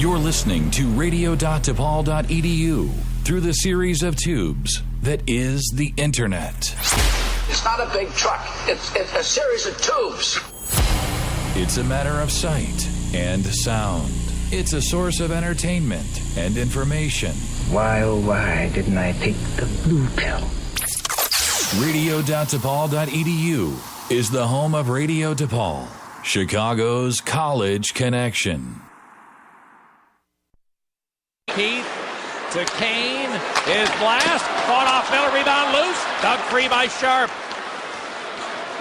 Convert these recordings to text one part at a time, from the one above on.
You're listening to radio.depaul.edu through the series of tubes that is the Internet. It's not a big truck. It's a series of tubes. It's a matter of sight and sound. It's a source of entertainment and information. Why, oh, why didn't I take the blue pill? Radio.depaul.edu is the home of Radio DePaul, Chicago's college connection. Keith to Kane. His blast. Fought off Miller. Rebound loose. Dug free by Sharp.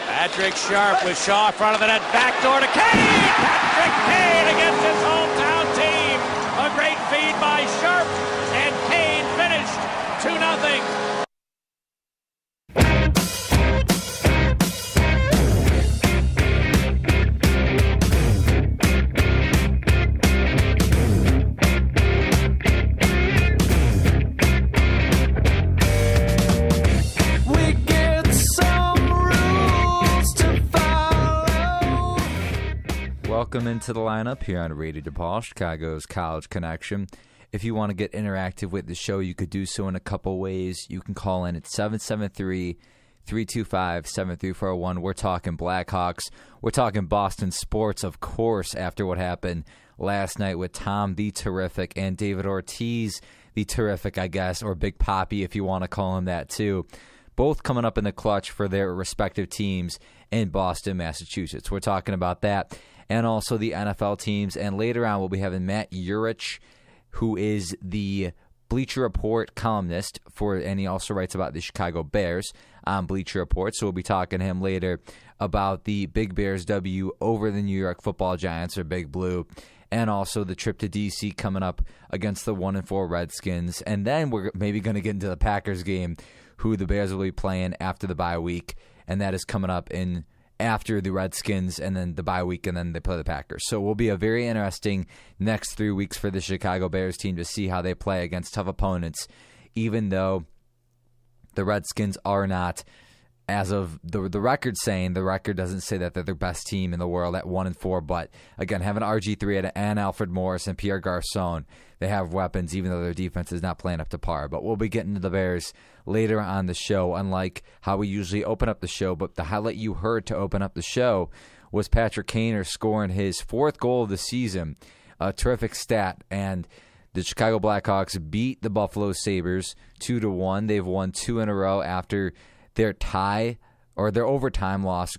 Patrick Sharp with Shaw in front of the net. Backdoor to Kane. Patrick Kane against his hometown team. A great feed by Sharp. And Kane finished 2-0. Welcome into the lineup here on Radio DePaul, Chicago's College Connection. If you want to get interactive with the show, you could do so in a couple ways. You can call in at 773-325-7341. We're talking Blackhawks. We're talking Boston sports, of course, after what happened last night with Tom the Terrific and David Ortiz the Terrific, I guess, or Big Papi if you want to call him that too. Both coming up in the clutch for their respective teams in Boston, Massachusetts. We're talking about that. And also the NFL teams. And later on, we'll be having Matt Eurich, who is the Bleach Report columnist, and he also writes about the Chicago Bears on Bleach Report. So we'll be talking to him later about the Big Bears W over the New York Football Giants, or Big Blue, and also the trip to D.C. coming up against the 1-4 Redskins. And then we're maybe going to get into the Packers game, who the Bears will be playing after the bye week, and that is coming up in after the Redskins and then the bye week, and then they play the Packers. So it will be a very interesting next 3 weeks for the Chicago Bears team to see how they play against tough opponents, even though the Redskins are not, as of the record saying, the record doesn't say that they're the best team in the world at 1-4, but again, having RG3 and Alfred Morris and Pierre Garçon, they have weapons, even though their defense is not playing up to par. But we'll be getting to the Bears later on the show, unlike how we usually open up the show. But the highlight you heard to open up the show was Patrick Kane scoring his 4th goal of the season. A terrific stat. And the Chicago Blackhawks beat the Buffalo Sabres 2-1. They've won 2 in a row after their overtime loss,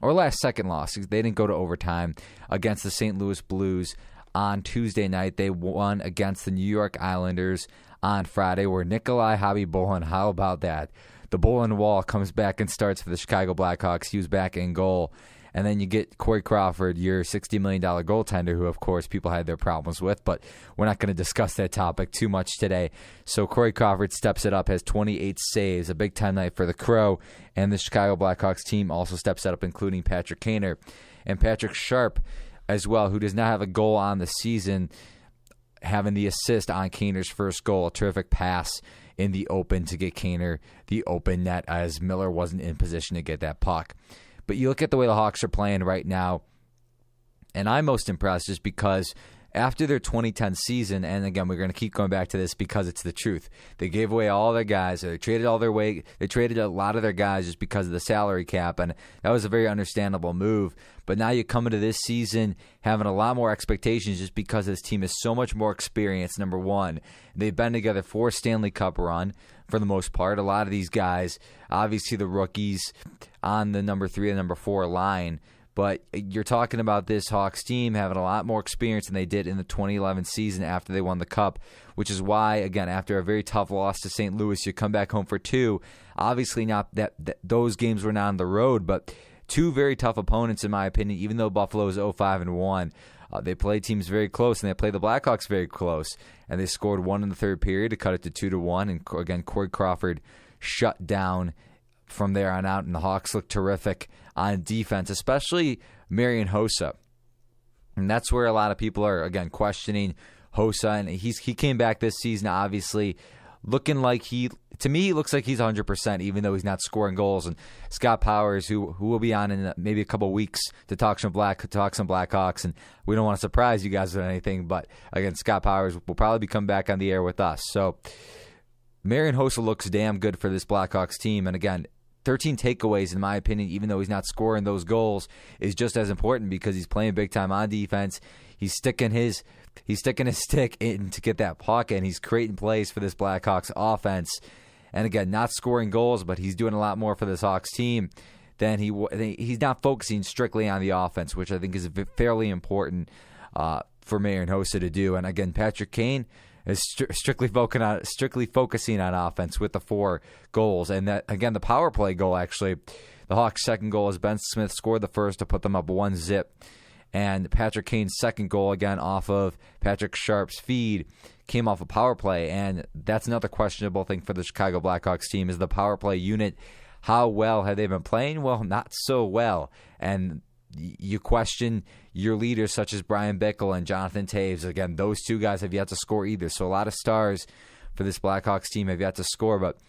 or last second loss. They didn't go to overtime against the St. Louis Blues on Tuesday night. They won against the New York Islanders on Friday, where Nikolai Khabibulin, how about that? The Bullen Wall comes back and starts for the Chicago Blackhawks. He was back in goal. And then you get Corey Crawford, your $60 million goaltender, who, of course, people had their problems with. But we're not going to discuss that topic too much today. So Corey Crawford steps it up, has 28 saves, a big-time night for the Crow. And the Chicago Blackhawks team also steps it up, including Patrick Kane and Patrick Sharp as well, who does not have a goal on the season, having the assist on Kaner's first goal, a terrific pass in the open to get Kaner the open net, as Miller wasn't in position to get that puck. But you look at the way the Hawks are playing right now, and I'm most impressed just because after their 2010 season, and again, we're going to keep going back to this because it's the truth. They gave away all their guys. They traded They traded a lot of their guys just because of the salary cap, and that was a very understandable move. But now you come into this season having a lot more expectations just because this team is so much more experienced, number one. They've been together for a Stanley Cup run for the most part. A lot of these guys, obviously the rookies on the number 3 and number 4 line, but you're talking about this Hawks team having a lot more experience than they did in the 2011 season after they won the Cup, which is why, again, after a very tough loss to St. Louis, you come back home for 2. Obviously not that those games were not on the road, but 2 very tough opponents, in my opinion, even though Buffalo is 0-5-1. They play teams very close, and they play the Blackhawks very close. And they scored 1 in the third period to cut it to 2-1. And again, Corey Crawford shut down from there on out, and the Hawks look terrific on defense, especially Marian Hossa. And that's where a lot of people are, again, questioning Hossa. And he came back this season, obviously, looking like to me, he looks like he's 100%, even though he's not scoring goals. And Scott Powers, who will be on in maybe a couple weeks to talk some Blackhawks, and we don't want to surprise you guys with anything, but again, Scott Powers will probably come back on the air with us. So Marian Hossa looks damn good for this Blackhawks team, and again, 13 takeaways, in my opinion, even though he's not scoring those goals, is just as important because he's playing big time on defense. He's sticking his stick in to get that puck, and he's creating plays for this Blackhawks offense. And again, not scoring goals, but he's doing a lot more for this Hawks team than he's not focusing strictly on the offense, which I think is fairly important for Marian Hossa to do. And again, Patrick Kane is strictly focusing on offense with the 4 goals. And that, again, the power play goal, actually, the Hawks' second goal is Ben Smith scored the first to put them up 1-0. And Patrick Kane's second goal, again, off of Patrick Sharp's feed, came off a power play. And that's another questionable thing for the Chicago Blackhawks team is the power play unit. How well have they been playing? Well, not so well. And you question your leaders such as Brian Bickle and Jonathan Taves. Again, those 2 guys have yet to score either. So a lot of stars for this Blackhawks team have yet to score, but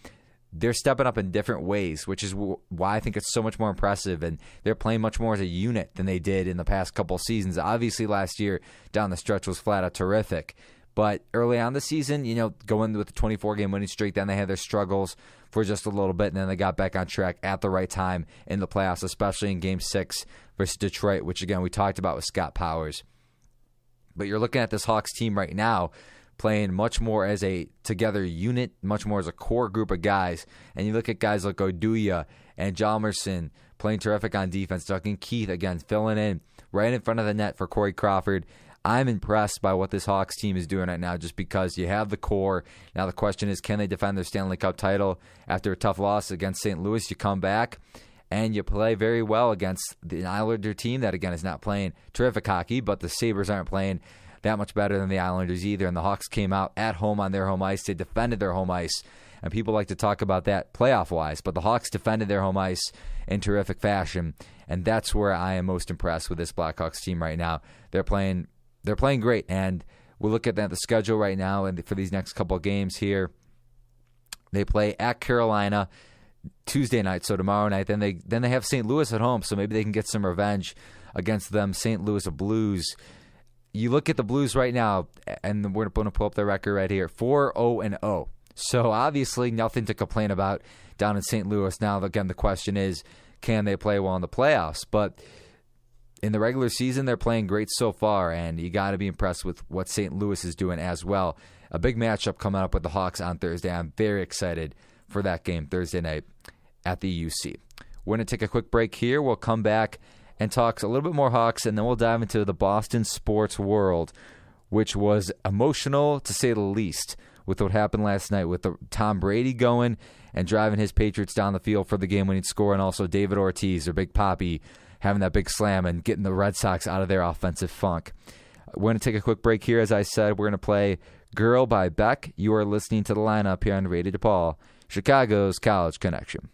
they're stepping up in different ways, which is why I think it's so much more impressive. And they're playing much more as a unit than they did in the past couple seasons. Obviously, last year down the stretch was flat out terrific. But early on the season, going with the 24-game winning streak, then they had their struggles for just a little bit, and then they got back on track at the right time in the playoffs, especially in Game 6 versus Detroit, which, again, we talked about with Scott Powers. But you're looking at this Hawks team right now playing much more as a together unit, much more as a core group of guys. And you look at guys like Oduya and Hjalmarsson playing terrific on defense. Duncan Keith, again, filling in right in front of the net for Corey Crawford. I'm impressed by what this Hawks team is doing right now just because you have the core. Now the question is, can they defend their Stanley Cup title? After a tough loss against St. Louis, you come back and you play very well against the Islander team that, again, is not playing terrific hockey, but the Sabres aren't playing that much better than the Islanders either. And the Hawks came out at home on their home ice. They defended their home ice. And people like to talk about that playoff-wise, but the Hawks defended their home ice in terrific fashion. And that's where I am most impressed with this Blackhawks team right now. They're playing great, and we'll look at the schedule right now. And for these next couple of games here, they play at Carolina Tuesday night, so tomorrow night. Then they have St. Louis at home, so maybe they can get some revenge against them. St. Louis Blues. You look at the Blues right now, and we're going to pull up their record right here: 4-0-0. So obviously nothing to complain about down in St. Louis. Now, again, the question is, can they play well in the playoffs? But in the regular season, they're playing great so far, and you got to be impressed with what St. Louis is doing as well. A big matchup coming up with the Hawks on Thursday. I'm very excited for that game Thursday night at the UC. We're going to take a quick break here. We'll come back and talk a little bit more Hawks, and then we'll dive into the Boston sports world, which was emotional to say the least with what happened last night with Tom Brady going and driving his Patriots down the field for the game-winning score, and also David Ortiz, or Big Papi, having that big slam and getting the Red Sox out of their offensive funk. We're going to take a quick break here. As I said, we're going to play Girl by Beck. You are listening to the lineup here on Radio DePaul, Chicago's College Connection.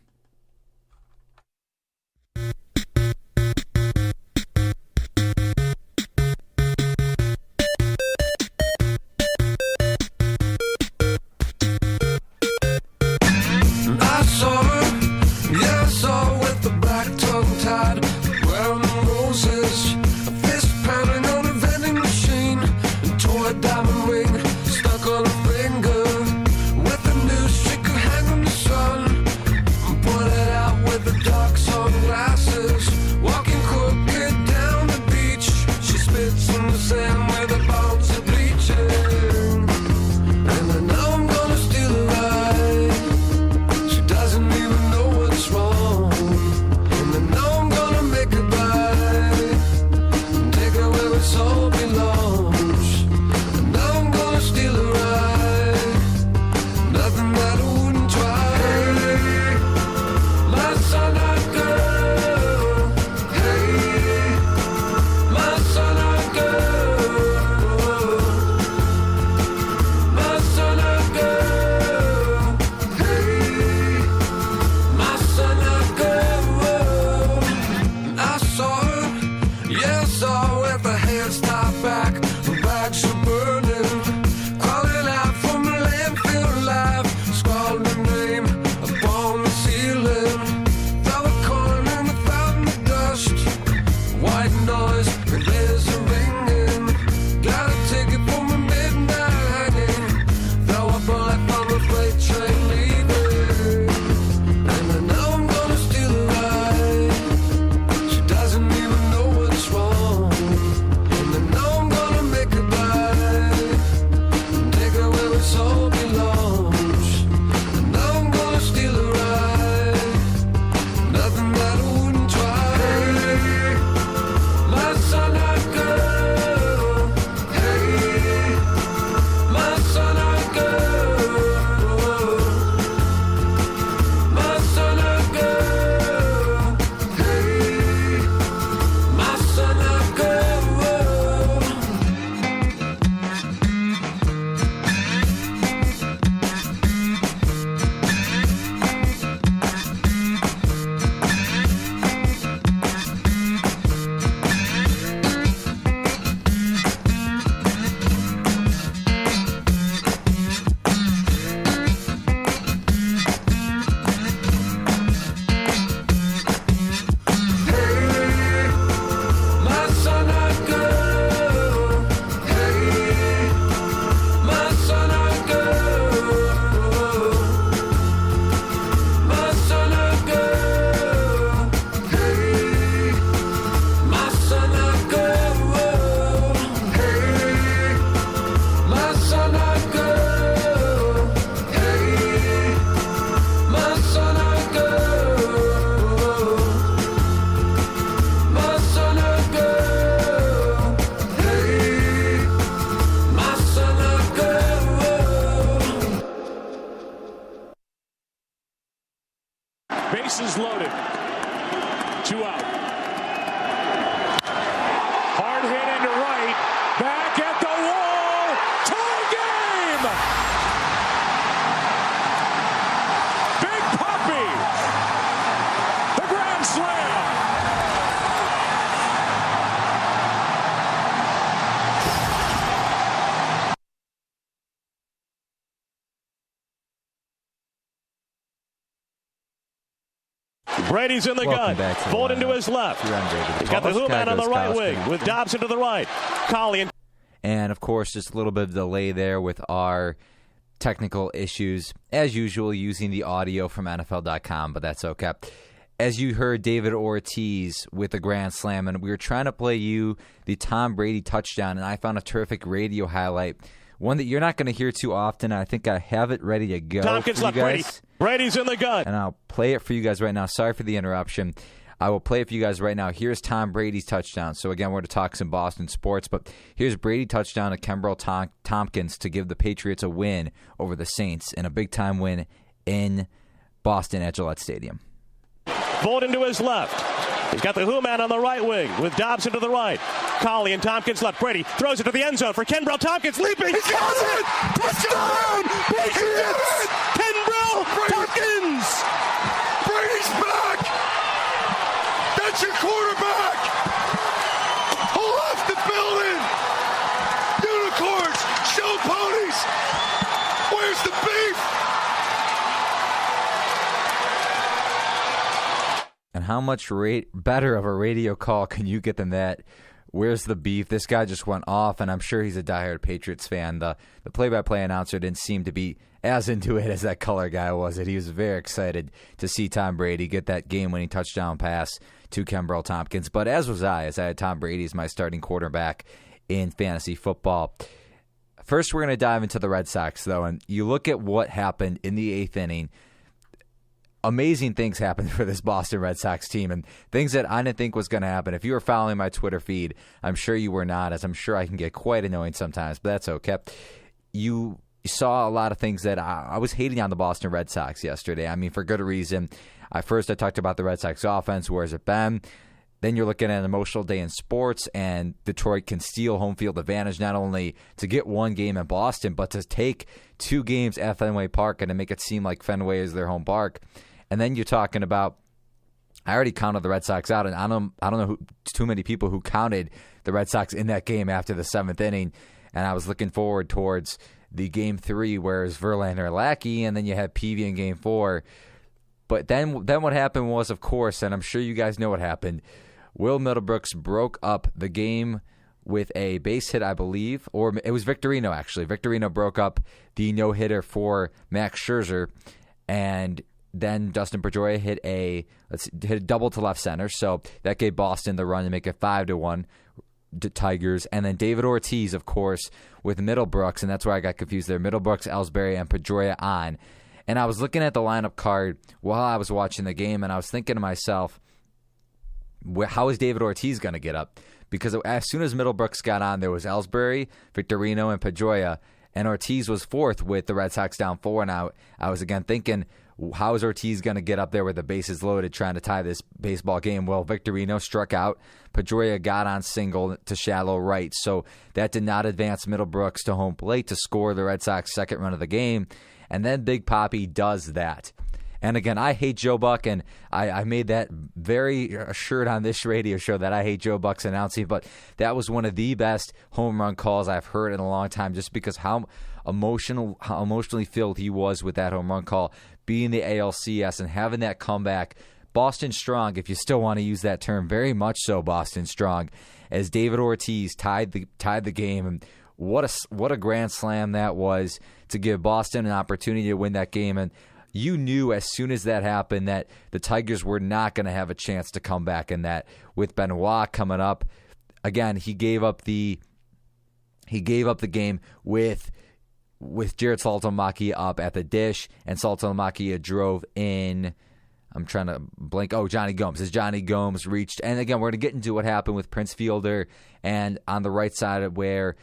Bases loaded. 2 out. Hard hit into right. Back at the wall. Tie game. Big Poppy. The grand slam. Brady's in the gun. Vold into his left. He's got the Who man on the right wing with Dobson to the right. Collian. And, of course, just a little bit of delay there with our technical issues. As usual, using the audio from NFL.com, but that's okay. As you heard, David Ortiz with the grand slam, and we were trying to play you the Tom Brady touchdown, and I found a terrific radio highlight. One that you're not going to hear too often. I think I have it ready to go. Tompkins left. Brady's in the gun. And I'll play it for you guys right now. Sorry for the interruption. I will play it for you guys right now. Here's Tom Brady's touchdown. So, again, we're going to talk some Boston sports, but here's Brady touchdown to Kenbrell Tompkins to give the Patriots a win over the Saints and a big-time win in Boston at Gillette Stadium. Vold into his left. He's got the Who man on the right wing with Dobson to the right. Collie and Tompkins left. Brady throws it to the end zone for Kenbrell Tompkins. Leaping. He got it! Touchdown! Patriots! Kenbrell Tompkins! Brady's back! That's your quarterback! Who left the building? Unicorns! Show ponies! Where's the beef? And how much better of a radio call can you get than that? Where's the beef? This guy just went off, and I'm sure he's a diehard Patriots fan. The play-by-play announcer didn't seem to be as into it as that color guy was. He was very excited to see Tom Brady get that game-winning touchdown pass to Kenbrell Tompkins. But as was I, as I had Tom Brady as my starting quarterback in fantasy football. First, we're going to dive into the Red Sox, though, and you look at what happened in the 8th inning. Amazing things happened for this Boston Red Sox team, and things that I didn't think was going to happen. If you were following my Twitter feed, I'm sure you were not, as I'm sure I can get quite annoying sometimes, but that's okay. You saw a lot of things that I was hating on the Boston Red Sox yesterday. I mean, for good reason. First, I talked about the Red Sox offense. Where has it been? Then you're looking at an emotional day in sports, and Detroit can steal home field advantage not only to get one game in Boston, but to take 2 games at Fenway Park and to make it seem like Fenway is their home park. And then you're talking about, I already counted the Red Sox out, and I don't know too many people who counted the Red Sox in that game after the 7th inning. And I was looking forward towards the Game 3, where it's Verlander Lackey, and then you had Peavy in Game 4. But then what happened was, of course, and I'm sure you guys know what happened, Will Middlebrooks broke up the game with a base hit, I believe, or it was Victorino, actually. Victorino broke up the no-hitter for Max Scherzer, and then Dustin Pedroia hit a double to left center, so that gave Boston the run to make it 5-1 to Tigers. And then David Ortiz, of course, with Middlebrooks, and that's where I got confused there. Middlebrooks, Ellsbury, and Pedroia on. And I was looking at the lineup card while I was watching the game, and I was thinking to myself, how is David Ortiz going to get up? Because as soon as Middlebrooks got on, there was Ellsbury, Victorino, and Pedroia, and Ortiz was fourth with the Red Sox down 4 and out. I was again thinking, how is Ortiz going to get up there with the bases loaded trying to tie this baseball game? Well, Victorino struck out. Pedroia got on single to shallow right. So that did not advance Middlebrooks to home plate to score the Red Sox second run of the game. And then Big Poppy does that. And again, I hate Joe Buck, and I made that very assured on this radio show that I hate Joe Buck's announcing, but that was one of the best home run calls I've heard in a long time, just because how emotionally filled he was with that home run call, being the ALCS and having that comeback. Boston strong, if you still want to use that term, very much so Boston strong, as David Ortiz tied the game. And what a grand slam that was to give Boston an opportunity to win that game. And you knew as soon as that happened that the Tigers were not going to have a chance to come back in that. With Benoit coming up, again, he gave up the game with Jared Saltalamacchia up at the dish, and Saltalamacchia drove in. I'm trying to blank. Oh, Johnny Gomes. As Johnny Gomes reached, and again, we're going to get into what happened with Prince Fielder, and on the right side where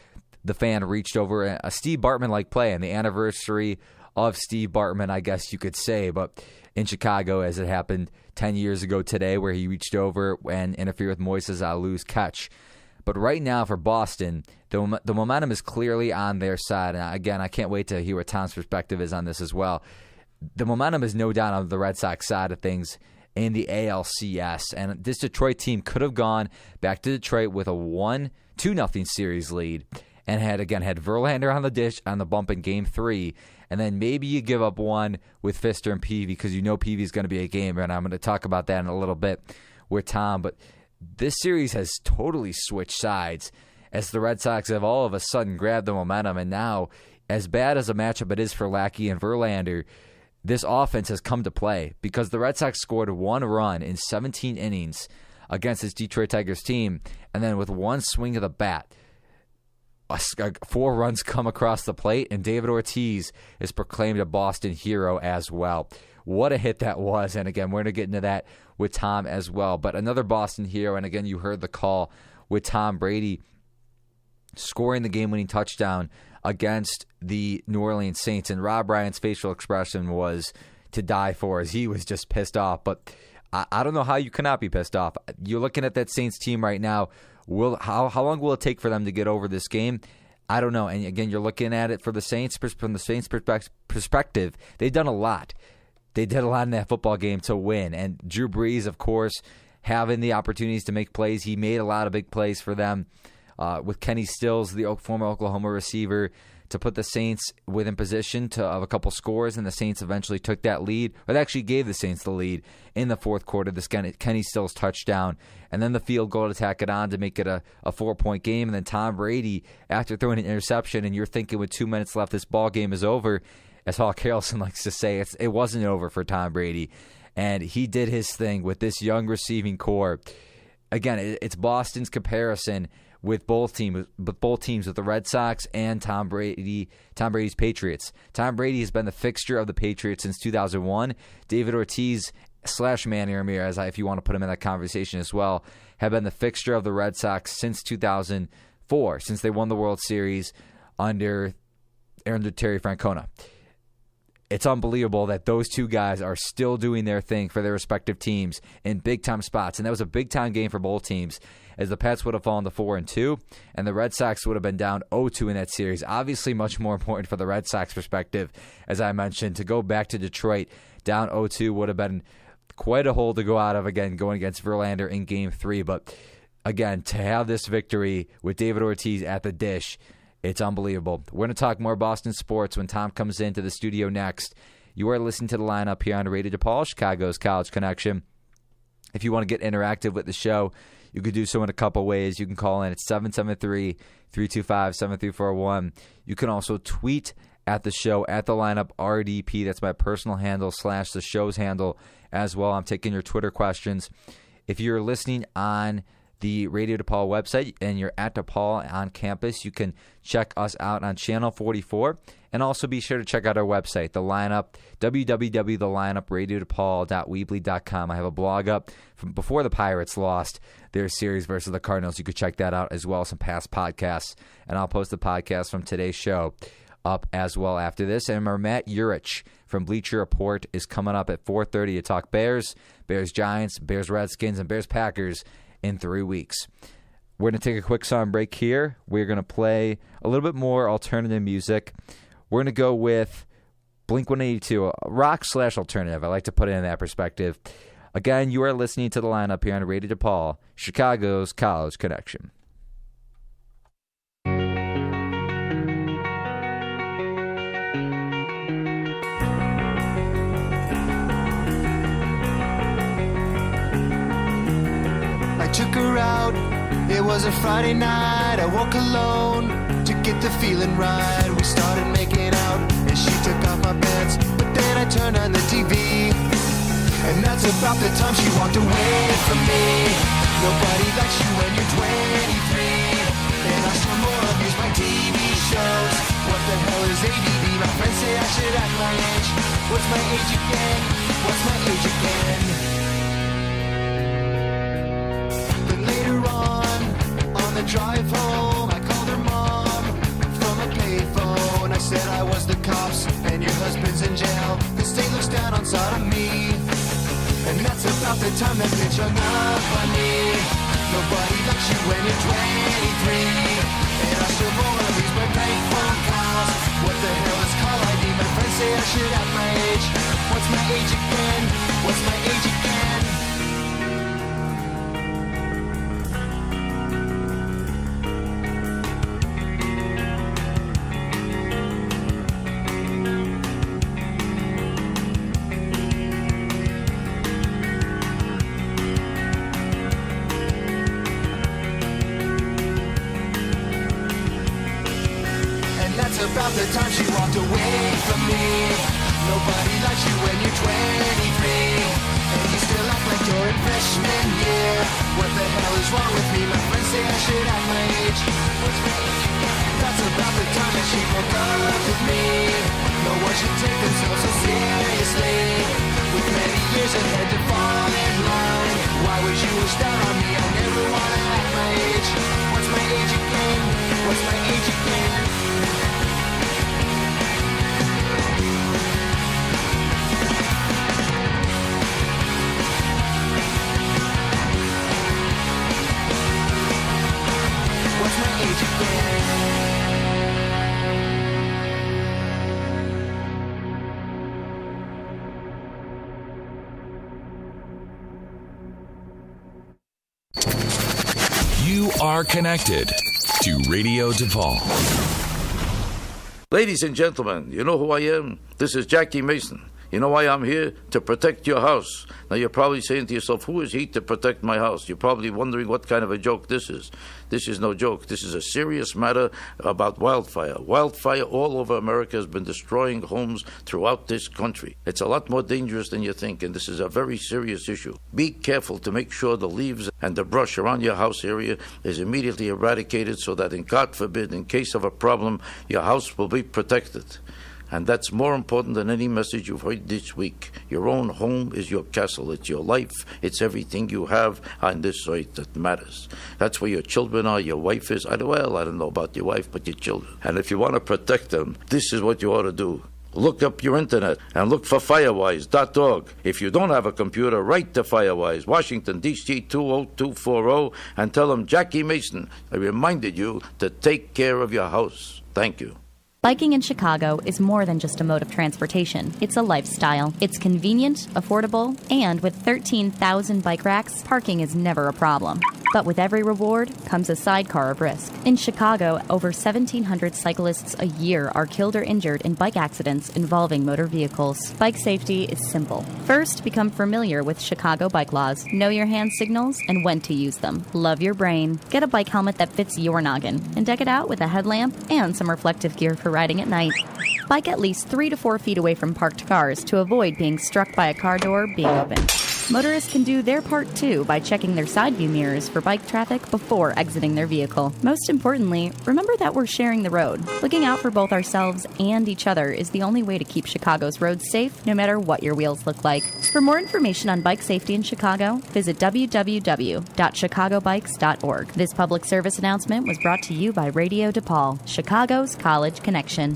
the fan reached over a Steve Bartman-like play on the anniversary of Steve Bartman, I guess you could say. But in Chicago, as it happened 10 years ago today, where he reached over and interfered with Moises Alou's catch. But right now for Boston, the momentum is clearly on their side. And again, I can't wait to hear what Tom's perspective is on this as well. The momentum is no doubt on the Red Sox side of things in the ALCS. And this Detroit team could have gone back to Detroit with a 1-2-0 series lead and had Verlander on the dish on the bump in Game 3. And then maybe you give up one with Fister and Peavy because you know Peavy is going to be a gamer. And I'm going to talk about that in a little bit with Tom. But this series has totally switched sides as the Red Sox have all of a sudden grabbed the momentum. And now, as bad as a matchup it is for Lackey and Verlander, this offense has come to play because the Red Sox scored 1 run in 17 innings against this Detroit Tigers team. And then with one swing of the bat, 4 runs come across the plate, and David Ortiz is proclaimed a Boston hero as well. What a hit that was. And again, we're going to get into that with Tom as well. But another Boston hero, and again, you heard the call with Tom Brady scoring the game-winning touchdown against the New Orleans Saints. And Rob Ryan's facial expression was to die for as he was just pissed off. But I don't know how you cannot be pissed off. You're looking at that Saints team right now. How long will it take for them to get over this game? I don't know. And again, you're looking at it from the Saints perspective. They've done a lot. They did a lot in that football game to win. And Drew Brees, of course, having the opportunities to make plays. He made a lot of big plays for them with Kenny Stills, the former Oklahoma receiver, to put the Saints within position of a couple scores, and the Saints eventually took that lead, or they actually gave the Saints the lead in the fourth quarter, this Kenny Stills touchdown, and then the field goal to tack it on to make it a 4-point game, and then Tom Brady, after throwing an interception, and you're thinking with 2 minutes left, this ball game is over. As Hawk Harrelson likes to say, it wasn't over for Tom Brady, and he did his thing with this young receiving core. Again, it's Boston's comparison with both teams, with the Red Sox and Tom Brady's Patriots. Tom Brady has been the fixture of the Patriots since 2001. David Ortiz / Manny Ramirez, if you want to put him in that conversation as well, have been the fixture of the Red Sox since 2004, since they won the World Series under Terry Francona. It's unbelievable that those two guys are still doing their thing for their respective teams in big-time spots. And that was a big-time game for both teams, as the Pats would have fallen to 4-2, and the Red Sox would have been down 0-2 in that series. Obviously much more important for the Red Sox perspective, as I mentioned, to go back to Detroit down 0-2 would have been quite a hole to go out of, again, going against Verlander in Game 3. But, again, to have this victory with David Ortiz at the dish, it's unbelievable. We're going to talk more Boston sports when Tom comes into the studio next. You are listening to the lineup here on Radio DePaul, Chicago's College Connection. If you want to get interactive with the show, you could do so in a couple ways. You can call in at 773-325-7341. You can also tweet at the show, at the lineup RDP. That's my personal handle / the show's handle as well. I'm taking your Twitter questions. If you're listening on the Radio DePaul website and you're at DePaul on campus, you can check us out on Channel 44, and also be sure to check out our website, The Lineup, www.thelineupradiodepal.weebly.com. I have a blog up from before the Pirates lost their series versus the Cardinals. You could check that out as well as some past podcasts, and I'll post the podcast from today's show up as well after this. And our Matt Eurich from Bleach Report is coming up at 4:30 to talk Bears, Bears-Giants, Bears-Redskins, and Bears-Packers in 3 weeks. We're going to take a quick song break here. We're going to play a little bit more alternative music. We're going to go with Blink-182, rock / alternative. I like to put it in that perspective. Again, you are listening to the lineup here on Radio DePaul, Chicago's College Connection. I took her out, it was a Friday night. I woke alone to get the feeling right. We started making out and she took off my pants, but then I turned on the TV, and that's about the time she walked away from me. Nobody likes you when you're 23, and I saw more of these my TV shows. What the hell is ADD? My friends say I should act my age. What's my age again? What's my age again? On the drive home, I called her mom from a payphone. I said I was the cops, and your husband's in jail. The state looks down on sodomy. And that's about the time that bitch hung up on me. Nobody likes you when you're 23. And I still always my bank phone calls. What the hell is call ID? My friends say I should have my age. What's my age again? What's my age again? About the time she walked away from me. Nobody likes you when you're 23. And you still act like you're in freshman year. What the hell is wrong with me? My friends say I should have my age. What's my age again? That's about the time that she broke up with me. No one should take themselves so seriously. With many years ahead to fall in line. Why would you wish down on me? I never wanna act my age. What's my age again? What's my age again? What's my age again? You are connected to Radio DePaul. Ladies and gentlemen, you know who I am? This is Jackie Mason. You know why I'm here? To protect your house. Now you're probably saying to yourself, who is he to protect my house? You're probably wondering what kind of a joke this is. This is no joke. This is a serious matter about wildfire. Wildfire all over America has been destroying homes throughout this country. It's a lot more dangerous than you think, and this is a very serious issue. Be careful to make sure the leaves and the brush around your house area is immediately eradicated so that, in God forbid, in case of a problem, your house will be protected. And that's more important than any message you've heard this week. Your own home is your castle. It's your life. It's everything you have on this earth that matters. That's where your children are, your wife is. I don't know about your wife, but your children. And if you want to protect them, this is what you ought to do. Look up your internet and look for firewise.org. If you don't have a computer, write to Firewise, Washington, D.C. 20240, and tell them Jackie Mason, I reminded you to take care of your house. Thank you. Biking in Chicago is more than just a mode of transportation. It's a lifestyle. It's convenient, affordable, and with 13,000 bike racks, parking is never a problem. But with every reward comes a sidecar of risk. In Chicago, over 1,700 cyclists a year are killed or injured in bike accidents involving motor vehicles. Bike safety is simple. First, become familiar with Chicago bike laws. Know your hand signals and when to use them. Love your brain. Get a bike helmet that fits your noggin and deck it out with a headlamp and some reflective gear for riding at night. Bike at least 3 to 4 feet away from parked cars to avoid being struck by a car door being open. Motorists can do their part too by checking their side view mirrors for bike traffic before exiting their vehicle. Most importantly, remember that we're sharing the road. Looking out for both ourselves and each other is the only way to keep Chicago's roads safe, no matter what your wheels look like. For more information on bike safety in Chicago, visit www.chicagobikes.org. This public service announcement was brought to you by Radio DePaul, Chicago's College Connection.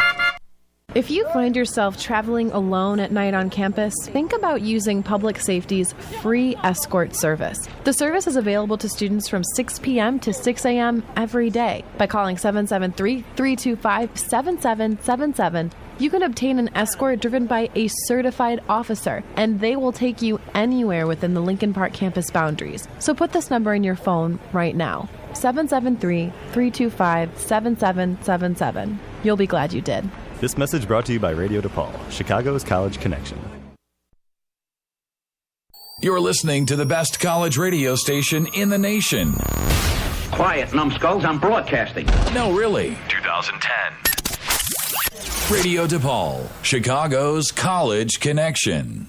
If you find yourself traveling alone at night on campus, think about using Public Safety's free escort service. The service is available to students from 6 p.m. to 6 a.m. every day. By calling 773-325-7777, you can obtain an escort driven by a certified officer, and they will take you anywhere within the Lincoln Park campus boundaries. So put this number in your phone right now, 773-325-7777. You'll be glad you did. This message brought to you by Radio DePaul, Chicago's College Connection. You're listening to the best college radio station in the nation. Quiet, numbskulls, I'm broadcasting. No, really. 2010. Radio DePaul, Chicago's College Connection.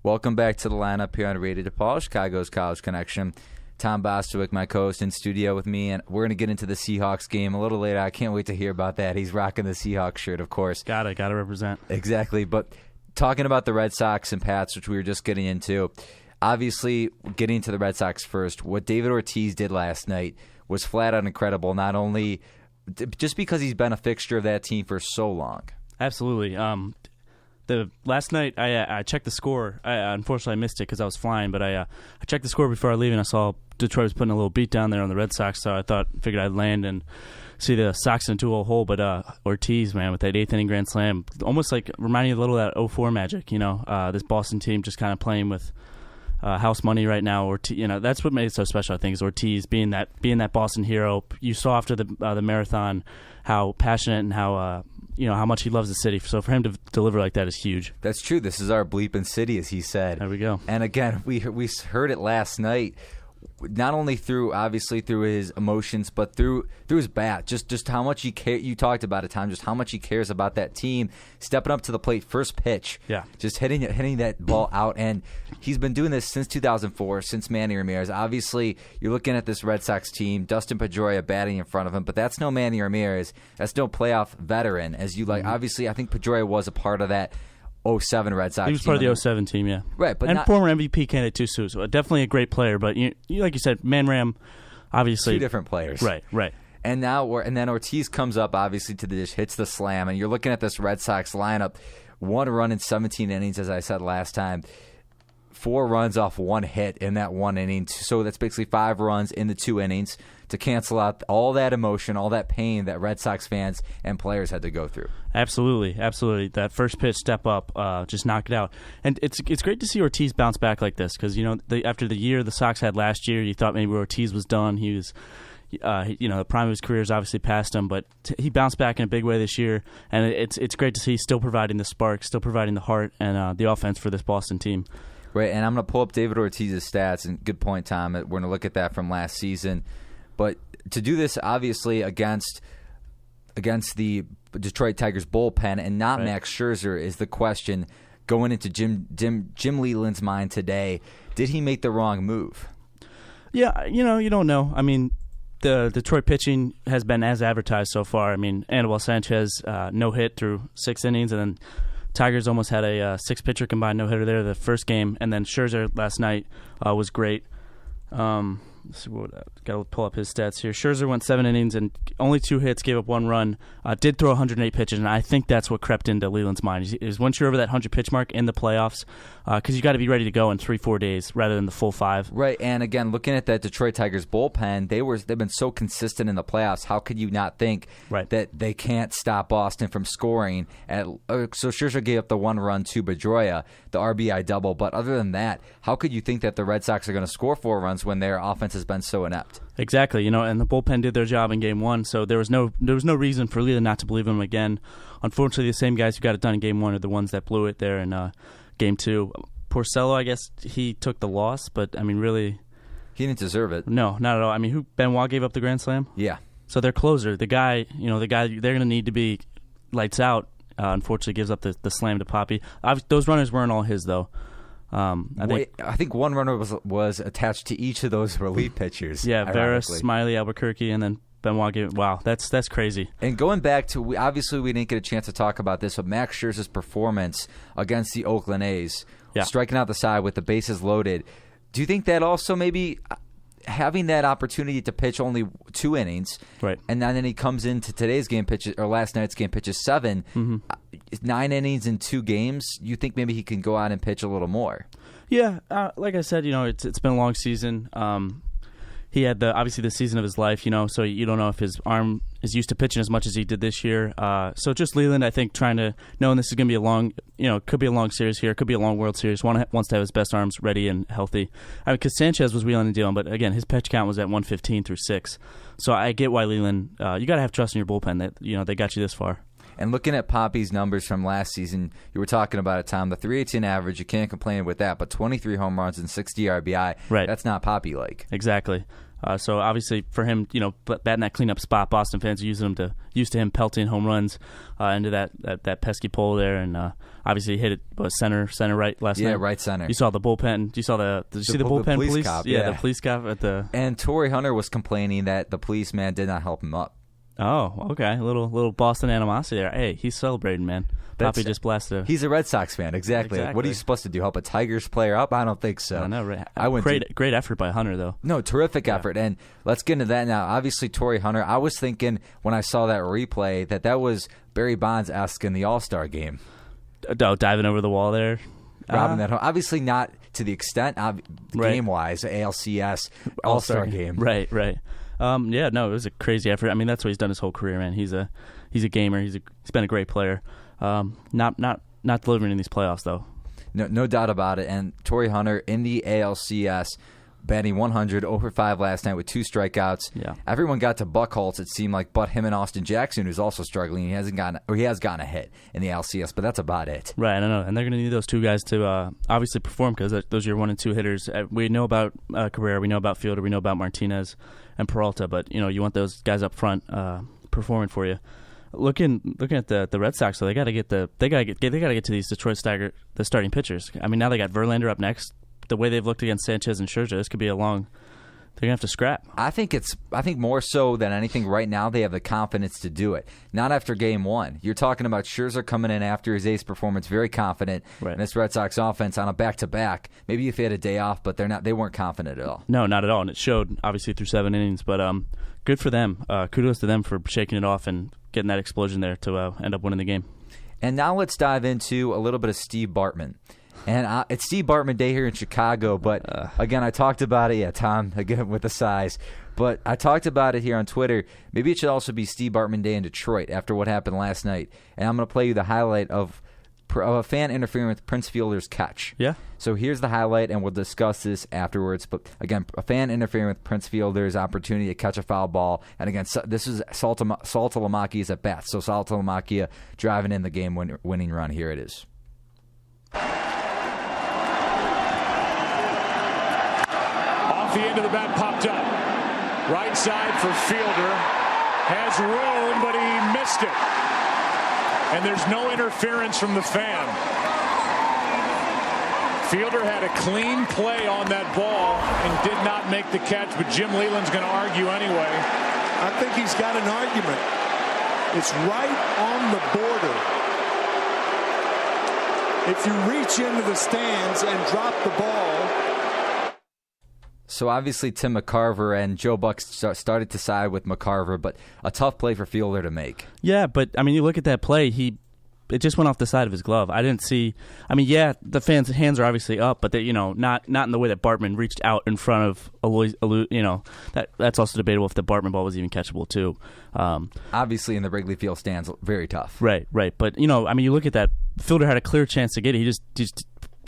Welcome back to the lineup here on Radio DePaul, Chicago's College Connection. Tom Bostwick, my co-host, in studio with me, and we're going to get into the Seahawks game a little later. I can't wait to hear about that. He's rocking the Seahawks shirt, of course. Gotta represent. Exactly, but talking about the Red Sox and Pats, which we were just getting into, obviously getting to the Red Sox first, what David Ortiz did last night was flat out incredible. Not only just because he's been a fixture of that team for so long. Absolutely. The last night I checked the score. Unfortunately I missed it because I was flying, but I checked the score before I leave, and I saw Detroit was putting a little beat down there on the Red Sox. So I figured I'd land and see the Sox in a 2-0 hole. But Ortiz, man, with that 8th inning grand slam, almost like reminding you a little of that 04 magic. This Boston team just kind of playing with house money right now. That's what made it so special. I think is Ortiz being that Boston hero. You saw after the marathon how passionate and how much he loves the city. So for him to deliver like that is huge. That's true. This is our bleeping city, as he said. There we go. And again, we heard it last night. Not only through his emotions, but through his bat, just how much he cares. You talked about it, Tom. Just how much he cares about that team. Stepping up to the plate, first pitch, just hitting that ball out, and he's been doing this since 2004, since Manny Ramirez. Obviously, you're looking at this Red Sox team, Dustin Pedroia batting in front of him, but that's no Manny Ramirez. That's no playoff veteran. As you like, obviously, I think Pedroia was a part of that 07 Red Sox team. He was part of the 07 team, yeah. Right, but former MVP candidate too, so definitely a great player. But you like you said, Man Ram, obviously 2 different players. Right. And then Ortiz comes up obviously to the dish, hits the slam, and you're looking at this Red Sox lineup. 1 run in 17 innings, as I said last time. 4 runs off 1 hit in that 1 inning. So that's basically 5 runs in the 2 innings to cancel out all that emotion, all that pain that Red Sox fans and players had to go through. Absolutely. That first pitch, step up, just knock it out. And it's great to see Ortiz bounce back like this because, after the year the Sox had last year, you thought maybe Ortiz was done. He was, the prime of his career is obviously past him, but he bounced back in a big way this year. And it's great to see he's still providing the spark, still providing the heart and the offense for this Boston team. Right, and I'm going to pull up David Ortiz's stats, and good point, Tom. We're going to look at that from last season. But to do this, obviously, against the Detroit Tigers bullpen and not Max Scherzer is the question going into Jim Leland's mind today. Did he make the wrong move? Yeah, you don't know. I mean, the Detroit pitching has been as advertised so far. I mean, Anibal Sanchez no hit through 6 innings, and then Tigers almost had a 6-pitcher combined no-hitter there the first game, and then Scherzer last night was great. Let's see got to pull up his stats here. Scherzer went 7 innings and only 2 hits, gave up 1 run, did throw 108 pitches, and I think that's what crept into Leland's mind. Is once you're over that 100-pitch mark in the playoffs, because you got to be ready to go in 3-4 days rather than the full 5. Right, and again, looking at that Detroit Tigers bullpen, they've been so consistent in the playoffs. How could you not think that they can't stop Boston from scoring? So Scherzer gave up the 1 run to Pedroia, the RBI double, but other than that, how could you think that the Red Sox are going to score 4 runs when their offense has been so inept? Exactly, and the bullpen did their job in Game 1, so there was no reason for Leland not to believe him again. Unfortunately, the same guys who got it done in Game 1 are the ones that blew it there in Game 2. Porcello, I guess he took the loss, but I mean, really, he didn't deserve it. No, not at all. I mean, Benoit gave up the grand slam? Yeah. So their closer, the guy they're going to need to be lights out. Unfortunately, gives up the slam to Poppy. Those runners weren't all his though. I think 1 runner was attached to each of those relief pitchers. Yeah, Veras, Smiley, Albuquerque, and then Benoit gave it. Wow, that's crazy. And going back to, obviously we didn't get a chance to talk about this, but Max Scherzer's performance against the Oakland A's, striking out the side with the bases loaded. Do you think that also maybe having that opportunity to pitch only 2 innings, right, and then he comes into today's game pitches or last night's game pitches 7, 9 innings in 2 games? You think maybe he can go out and pitch a little more? Yeah, like I said, it's been a long season. He had obviously the season of his life, so you don't know if his arm is used to pitching as much as he did this year. So just Leland, I think, knowing this is going to be a long, could be a long series here, could be a long World Series, wants to have his best arms ready and healthy. I mean, because Sanchez was wheeling and dealing, but again, his pitch count was at 115 through 6. So I get why Leland, you got to have trust in your bullpen that, they got you this far. And looking at Poppy's numbers from last season, you were talking about it, Tom, the 318 average, you can't complain with that, but 23 home runs and 60 RBI, that's not Poppy-like. Exactly. So obviously for him, batting that cleanup spot, Boston fans are used to him pelting home runs into that pesky pole there, and obviously he hit it center right last night. Yeah, right center. You saw the bullpen. Did you see the bullpen police? Cop, the police cop at the. And Torrey Hunter was complaining that the policeman did not help him up. Oh, okay. A little Boston animosity there. Hey, he's celebrating, man. Poppy just blasted. He's a Red Sox fan, exactly. What are you supposed to do? Help a Tigers player up? I don't think so. I know, right? Great effort by Hunter, though. No, terrific effort. And let's get into that now. Obviously, Torrey Hunter, I was thinking when I saw that replay that was Barry Bonds-esque in the All-Star game. Diving over the wall there. Robbing that home. Obviously not to the extent, game-wise, ALCS All-Star game. Right. Yeah, no, it was a crazy effort. I mean, that's what he's done his whole career, man. He's a gamer. He's been a great player. Not delivering in these playoffs, though. No doubt about it. And Torrey Hunter in the ALCS, batting 100, over 5 last night with 2 strikeouts. Yeah. Everyone got to Buchholz, it seemed like, but him and Austin Jackson, who's also struggling. He has gotten a hit in the ALCS, but that's about it. Right, I know. And they're going to need those 2 guys to obviously perform because those are your 1 and 2 hitters. We know about Cabrera, we know about Fielder, we know about Martinez and Peralta, but you want those guys up front performing for you. Looking at the Red Sox, so they got to get to these Detroit the starting pitchers. I mean, now they got Verlander up next. The way they've looked against Sanchez and Scherzer, this could be they're gonna have to scrap. I think more so than anything right now they have the confidence to do it. Not after game 1. You're talking about Scherzer coming in after his ace performance, very confident. Right. And this Red Sox offense on a back-to-back. Maybe if they had a day off, but they weren't confident at all. No, not at all, and it showed obviously through 7 innings. But good for them. Kudos to them for shaking it off and getting that explosion there to end up winning the game. And now let's dive into a little bit of Steve Bartman. And it's Steve Bartman Day here in Chicago, but again, I talked about it. Yeah, Tom, again with the size. But I talked about it here on Twitter. Maybe it should also be Steve Bartman Day in Detroit after what happened last night. And I'm going to play you the highlight of a fan interfering with Prince Fielder's catch. Yeah. So here's the highlight, and we'll discuss this afterwards. But again, a fan interfering with Prince Fielder's opportunity to catch a foul ball. And again, this is Saltalamacchia's at bat. So Saltalamacchia driving in the game-winning run. Here it is. The end of the bat popped up. Right side for Fielder. Has room, but he missed it. And there's no interference from the fan. Fielder had a clean play on that ball and did not make the catch, but Jim Leland's going to argue anyway. I think he's got an argument. It's right on the border. If you reach into the stands and drop the ball. So obviously Tim McCarver and Joe Buck started to side with McCarver, but a tough play for Fielder to make. Yeah, but I mean, you look at that play, it just went off the side of his glove. I didn't see. I mean, yeah, the fans' hands are obviously up, but they, not in the way that Bartman reached out in front of that's also debatable if the Bartman ball was even catchable too. Obviously, in the Wrigley Field stands, very tough. Right. But I mean, you look at that. Fielder had a clear chance to get it. He just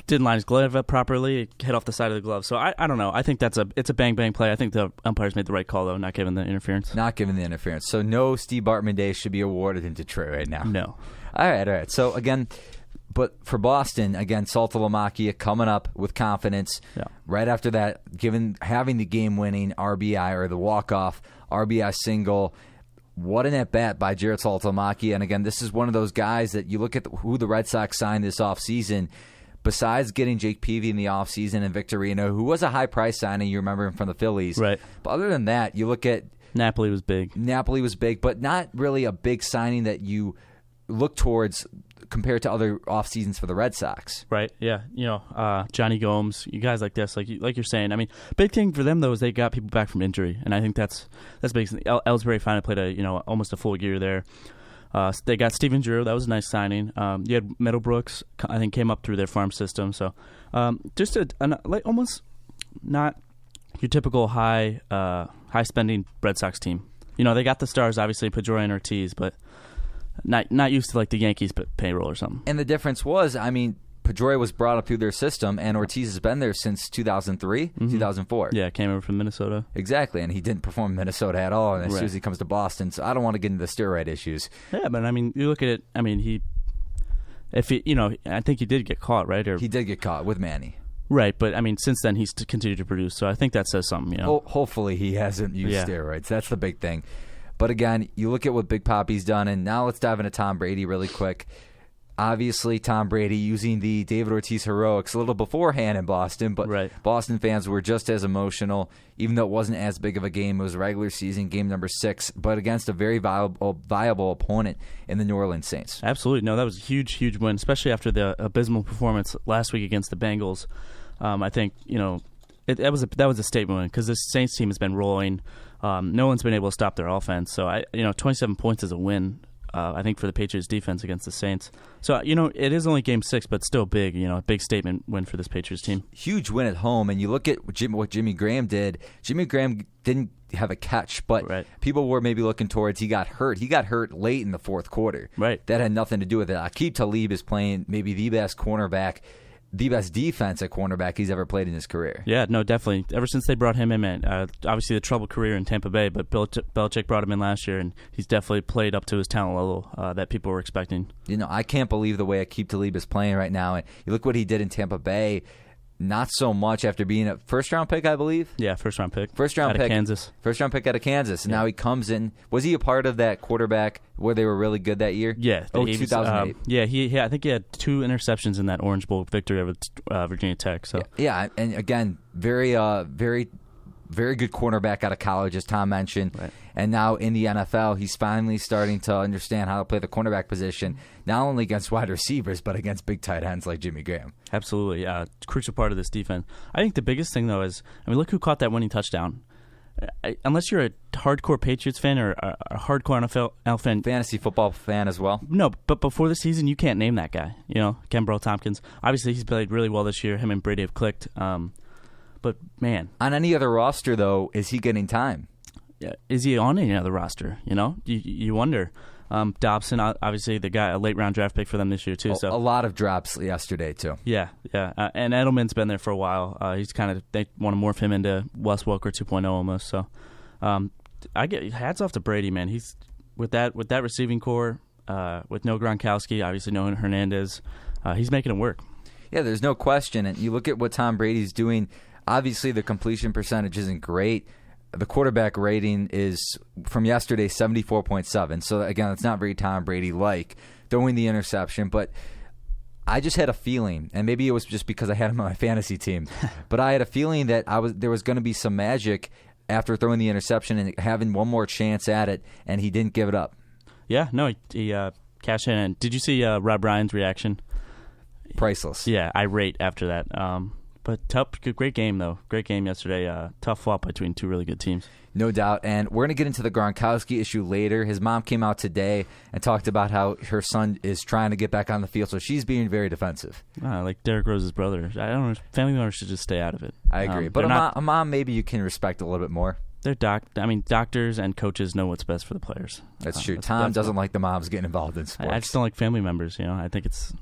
didn't line his glove up properly. It hit off the side of the glove. So I don't know. I think it's a bang play. I think the umpires made the right call though, not giving the interference. Not giving the interference. So no Steve Bartman Day should be awarded in Detroit right now. No. All right. So again, but for Boston, again, Saltalamacchia coming up with confidence. Yeah. Right after that, having the game-winning RBI or the walk-off RBI single. What an at-bat by Jared Saltalamacchia. And again, this is one of those guys that you look at who the Red Sox signed this offseason. Besides getting Jake Peavy in the offseason and Victorino, who was a high-price signing, you remember him from the Phillies. Right. But other than that, you look at Napoli was big, but not really a big signing that you look towards compared to other off seasons for the Red Sox. Right. Yeah. Johnny Gomes, you guys like this, like you're saying. I mean, big thing for them though is they got people back from injury, and I think that's big. Ellsbury finally played almost a full year there. They got Steven Drew. That was a nice signing. You had Middlebrooks, I think, came up through their farm system. So just almost not your typical high spending Red Sox team. They got the stars, obviously, Pedroia and Ortiz, but not used to like the Yankees payroll or something. And the difference was, I mean, Pedroia was brought up through their system, and Ortiz has been there since 2003, 2004. Yeah, came over from Minnesota. Exactly, and he didn't perform in Minnesota at all, and as soon as he comes to Boston, so I don't want to get into the steroid issues. Yeah, but I mean, you look at it, I mean, I think he did get caught, right? He did get caught with Manny. Right, but I mean, since then he's continued to produce, so I think that says something, Hopefully he hasn't used steroids. That's the big thing. But again, you look at what Big Papi's done, and now let's dive into Tom Brady really quick. obviously Tom Brady using the David Ortiz heroics a little beforehand in Boston, but Boston fans were just as emotional, even though it wasn't as big of a game. It was regular season, game number 6, but against a very viable opponent in the New Orleans Saints. Absolutely. No, that was a huge, huge win, especially after the abysmal performance last week against the Bengals. I think, that was a statement win because this Saints team has been rolling. No one's been able to stop their offense. So, 27 points is a win. I think for the Patriots defense against the Saints. So, it is only game 6, but still big, a big statement win for this Patriots team. Huge win at home. And you look at what Jimmy Graham did. Jimmy Graham didn't have a catch, but people were maybe looking towards he got hurt. He got hurt late in the fourth quarter. Right. That had nothing to do with it. Aqib Talib is playing maybe the best cornerback, the best defense at cornerback he's ever played in his career. Yeah, no, definitely. Ever since they brought him in, man, obviously the troubled career in Tampa Bay, but Belichick brought him in last year, and he's definitely played up to his talent level that people were expecting. I can't believe the way Aqib Talib is playing right now. And you look what he did in Tampa Bay. Not so much after being a first-round pick, I believe. Yeah, first-round pick. First-round pick. Kansas. First-round pick out of Kansas. And now he comes in. Was he a part of that quarterback where they were really good that year? Yeah. 2008. I think he had 2 interceptions in that Orange Bowl victory over Virginia Tech. So Yeah, and again, very good cornerback out of college, as Tom mentioned. Right. And now in the NFL, he's finally starting to understand how to play the cornerback position, not only against wide receivers, but against big tight ends like Jimmy Graham. Absolutely. Crucial part of this defense. I think the biggest thing, though, is, look who caught that winning touchdown. Unless you're a hardcore Patriots fan or a hardcore NFL fan. Fantasy football fan as well. No, but before the season, you can't name that guy. Kenbrell Tompkins. Obviously, he's played really well this year. Him and Brady have clicked. But, man. On any other roster, though, is he getting time? Yeah, is he on any other roster? You wonder. Dobson, obviously, the guy, a late-round draft pick for them this year, too. So a lot of drops yesterday, too. Yeah. And Edelman's been there for a while. They want to morph him into Wes Welker 2.0 almost. So I get hats off to Brady, man. He's with that receiving core, with no Gronkowski, obviously no Hernandez. He's making it work. Yeah, there's no question. And you look at what Tom Brady's doing. Obviously, the completion percentage isn't great. The quarterback rating is, from yesterday, 74.7. So, again, it's not very Tom Brady-like, throwing the interception. But I just had a feeling, and maybe it was just because I had him on my fantasy team, but I had a feeling that there was going to be some magic after throwing the interception and having one more chance at it, and he didn't give it up. Yeah, no, he cashed in. And did you see Rob Ryan's reaction? Priceless. Yeah, irate after that. But great game, though. Great game yesterday. Tough flop between 2 really good teams. No doubt. And we're going to get into the Gronkowski issue later. His mom came out today and talked about how her son is trying to get back on the field, so she's being very defensive. Like Derrick Rose's brother. I don't know. Family members should just stay out of it. I agree. But a mom maybe you can respect a little bit more. They're doctors and coaches know what's best for the players. That's true. Tom doesn't like the moms getting involved in sports. I just don't like family members. I think it's...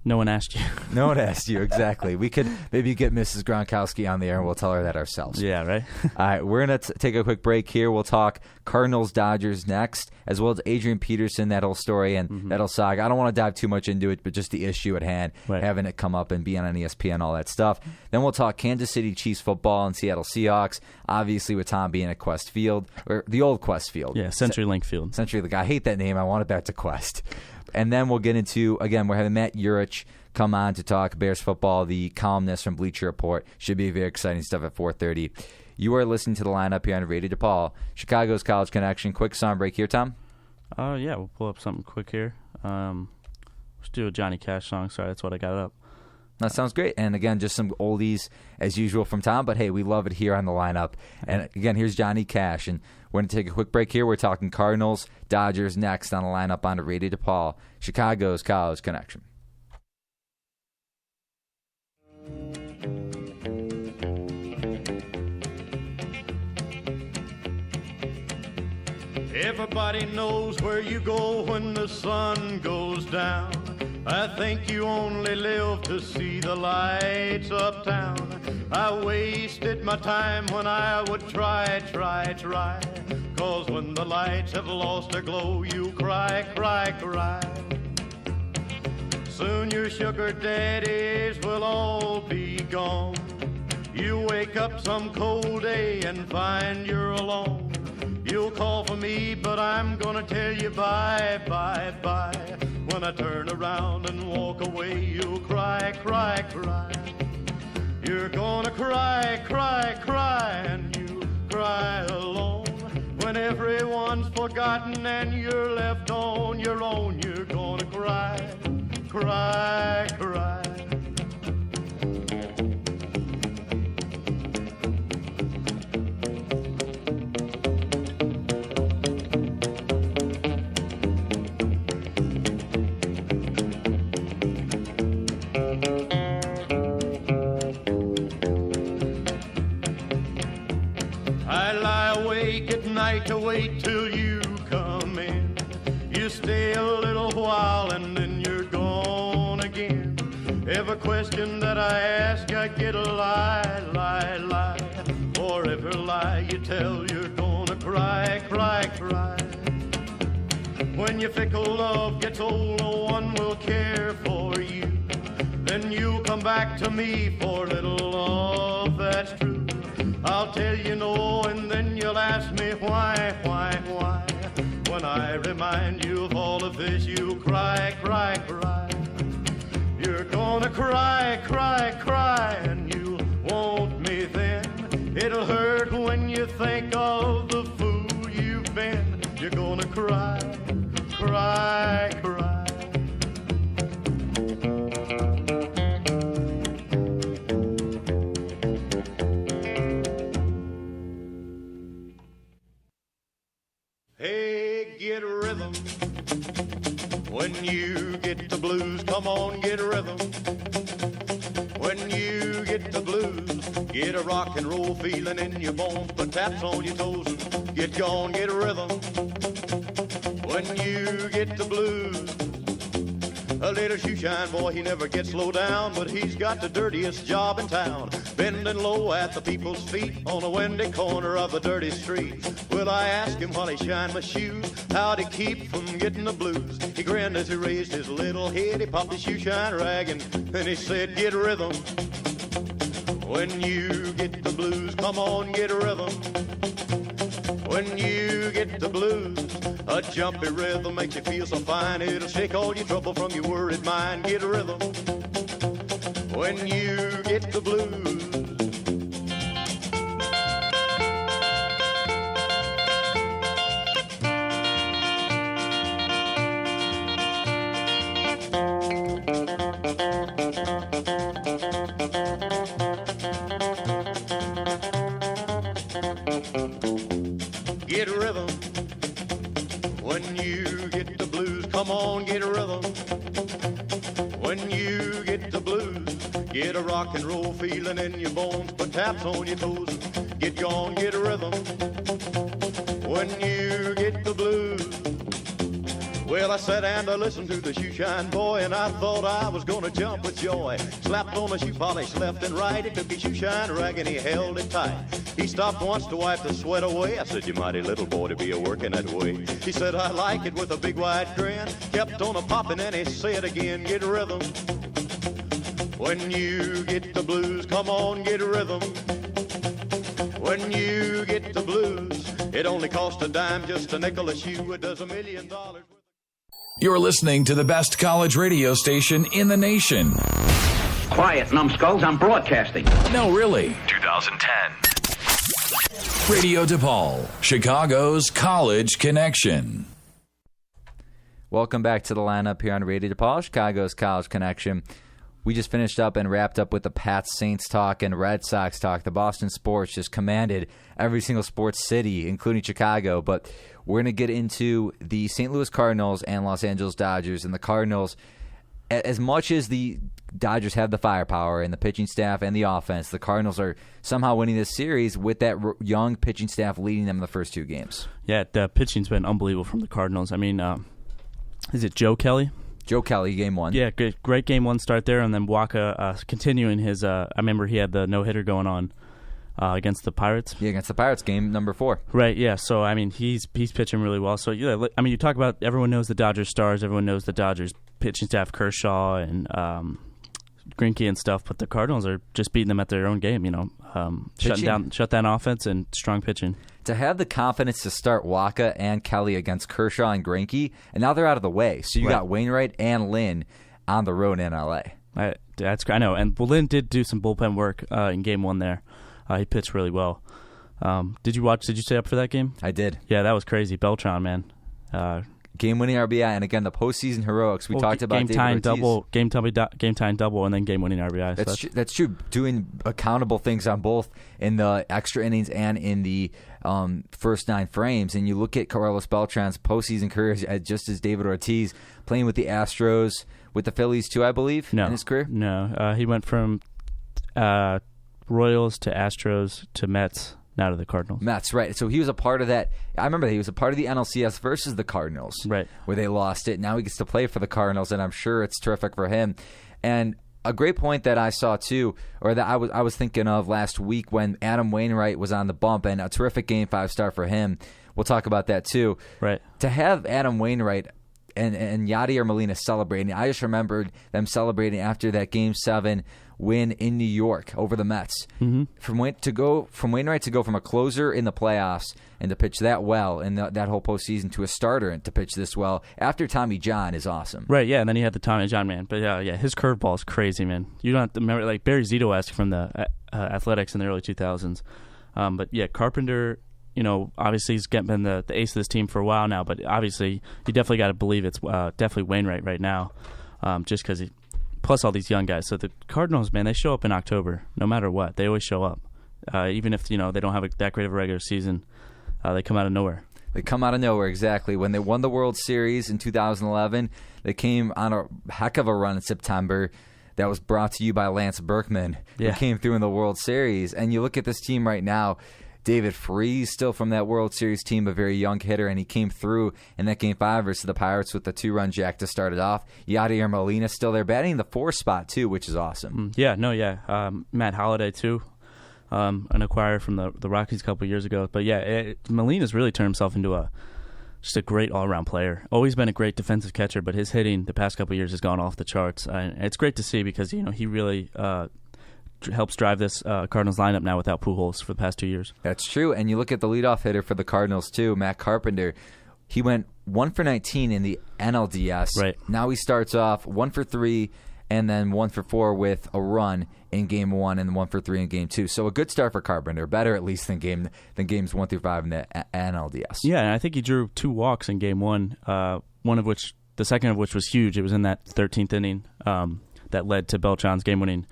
No one asked you. No one asked you, exactly. We could maybe get Mrs. Gronkowski on the air and we'll tell her that ourselves. Yeah, right? All right, we're going to take a quick break here. We'll talk Cardinals-Dodgers next, as well as Adrian Peterson, that whole story, and that whole saga. I don't want to dive too much into it, but just the issue at hand, having it come up and be on ESPN, all that stuff. Then we'll talk Kansas City Chiefs football and Seattle Seahawks, obviously with Tom being at Quest Field, or the old Quest Field. Yeah, CenturyLink Field. CenturyLink. I hate that name. I want it back to Quest. And then we'll get into, again, we're having Matt Eurich come on to talk Bears football, the columnist from Bleach Report. Should be very exciting stuff at 4:30. You are listening to the lineup here on Radio DePaul, Chicago's College Connection. Quick song break here, Tom? Yeah, we'll pull up something quick here. Let's do a Johnny Cash song. Sorry, that's what I got up. That sounds great. And again, just some oldies as usual from Tom, but hey, we love it here on the lineup. And again, here's Johnny Cash. And we're going to take a quick break here. We're talking Cardinals, Dodgers next on the lineup on Radio DePaul, Chicago's College Connection. Everybody knows where you go when the sun goes down. I think you only live to see the lights uptown. I wasted my time when I would try. 'Cause when the lights have lost their glow, you cry. Soon your sugar daddies will all be gone. You wake up some cold day and find you're alone. You'll call for me, but I'm gonna tell you bye. When I turn around and walk away, you'll cry, cry, cry. You're gonna cry, cry, cry, and you cry alone. When everyone's forgotten and you're left on your own, you're gonna cry, cry, cry. To wait till you come in. You stay a little while and then you're gone again. Every question that I ask, I get a lie, lie, lie. For every lie you tell, you're gonna cry, cry, cry. When your fickle love gets old, no one will care for you. Then you'll come back to me for little love that's true. I'll tell you no, and then you'll ask me why, why, why. When I remind you of all of this, you'll cry, cry, cry. You're gonna cry, cry, cry, and you want me then. It'll hurt when you think of the fool you've been. You're gonna cry, cry, cry. Hey, get rhythm. When you get the blues, come on, get rhythm. When you get the blues, get a rock and roll feeling in your bones. Put taps on your toes and get gone, get rhythm. When you get the blues, a little shoeshine boy, he never gets low down, but he's got the dirtiest job in town. Bending low at the people's feet on a windy corner of a dirty street. Well, I asked him while he shined my shoes, how'd he keep from getting the blues? He grinned as he raised his little head, he popped his shoeshine rag, and then he said, get rhythm. When you get the blues, come on, get rhythm. When you get the blues, a jumpy rhythm makes you feel so fine. It'll shake all your trouble from your worried mind. Get a rhythm. When you get the blues. Get a rhythm. When you get the blues, come on, get a rhythm. When you get the blues, get a rock and roll feeling in your bones. Put taps on your toes, get gone, get a rhythm. When you get the blues. Well, I sat and I listened to the shoeshine boy, and I thought I was gonna jump with joy. Slapped on my shoe polish left and right. He took his shoeshine rag and he held it tight. He stopped once to wipe the sweat away. I said, you mighty little boy to be a-working that way. He said, I like it, with a big wide grin. Kept on a-popping and he said again, get a rhythm. When you get the blues, come on, get a rhythm. When you get the blues, it only costs a dime, just a nickel a shoe. It does $1 million. You're listening to the best college radio station in the nation. Quiet, numbskulls, I'm broadcasting. No, really. 2010. Radio DePaul, Chicago's College Connection. Welcome back to the lineup here on Radio DePaul, Chicago's College Connection. We just finished up and wrapped up with the Pats Saints talk and Red Sox talk. The Boston sports just commanded every single sports city, including Chicago. But we're going to get into the St. Louis Cardinals and Los Angeles Dodgers. And the Cardinals, as much as the Dodgers have the firepower and the pitching staff and the offense, the Cardinals are somehow winning this series with that young pitching staff leading them in the first two games. Yeah, the pitching's been unbelievable from the Cardinals. I mean, is it Joe Kelly? Joe Kelly, game one. Yeah, great game one start there, and then Waka continuing his. I remember he had the no-hitter going on against the Pirates. Yeah, against the Pirates, game number 4. Right. Yeah. So I mean, he's pitching really well. So yeah, I mean, you talk about everyone knows the Dodgers stars, everyone knows the Dodgers pitching staff, Kershaw and Greinke and stuff, but the Cardinals are just beating them at their own game. Shut down offense and strong pitching. To have the confidence to start Waka and Kelly against Kershaw and Greinke, and now they're out of the way. So you got Wainwright and Lynn on the road in LA. I know, and Lynn did do some bullpen work in Game 1 there. He pitched really well. Did you stay up for that game? I did. Yeah, that was crazy. Beltran, man. Game-winning RBI, and again, the postseason heroics. We talked about game-tying double, game-tying double, and then game-winning RBI. That's true. Doing accountable things on both in the extra innings and in the first 9 frames. And you look at Carlos Beltran's postseason career, just as David Ortiz, playing with the Astros, with the Phillies too, I believe, in his career? No. He went from Royals to Astros to Mets, now to the Cardinals. Mets, right. So he was a part of that. I remember that he was a part of the NLCS versus the Cardinals, right, where they lost it. Now he gets to play for the Cardinals, and I'm sure it's terrific for him. And a great point that I saw too, or that I was thinking of last week when Adam Wainwright was on the bump, and a terrific Game 5 start for him. We'll talk about that too. Right. To have Adam Wainwright and Yadier Molina celebrating, I just remembered them celebrating after that Game 7 win in New York over the Mets. Mm-hmm. From Wainwright to go from a closer in the playoffs and to pitch that well in that whole postseason to a starter and to pitch this well after Tommy John is awesome. Right, yeah, and then he had the Tommy John, man. But yeah, his curveball is crazy, man. You don't have to remember, like Barry Zito-esque from the Athletics in the early 2000s. But yeah, Carpenter, obviously he's been the ace of this team for a while now, but obviously you definitely got to believe it's definitely Wainwright right now, just because plus all these young guys. So the Cardinals, man, they show up in October no matter what. They always show up, even if they don't have that great of a regular season. They come out of nowhere. They come out of nowhere, exactly. When they won the World Series in 2011, they came on a heck of a run in September. That was brought to you by Lance Berkman, who came through in the World Series. And you look at this team right now. David Freese, still from that World Series team, a very young hitter, and he came through in that Game 5 versus the Pirates with the 2-run jack to start it off. Yadier Molina still there, batting the 4 spot, too, which is awesome. Matt Holliday, too, an acquirer from the Rockies a couple years ago. But, Molina's really turned himself into just a great all-around player. Always been a great defensive catcher, but his hitting the past couple years has gone off the charts. And it's great to see because, he really helps drive this Cardinals lineup now without Pujols for the past 2 years. That's true. And you look at the leadoff hitter for the Cardinals, too, Matt Carpenter. He went 1 for 19 in the NLDS. Right. Now he starts off 1 for 3 and then 1 for 4 with a run in Game 1 and 1 for 3 in Game 2. So a good start for Carpenter. Better at least than games 1 through 5 in the NLDS. Yeah, and I think he drew 2 walks in Game 1, the second of which was huge. It was in that 13th inning that led to Beltran's game-winning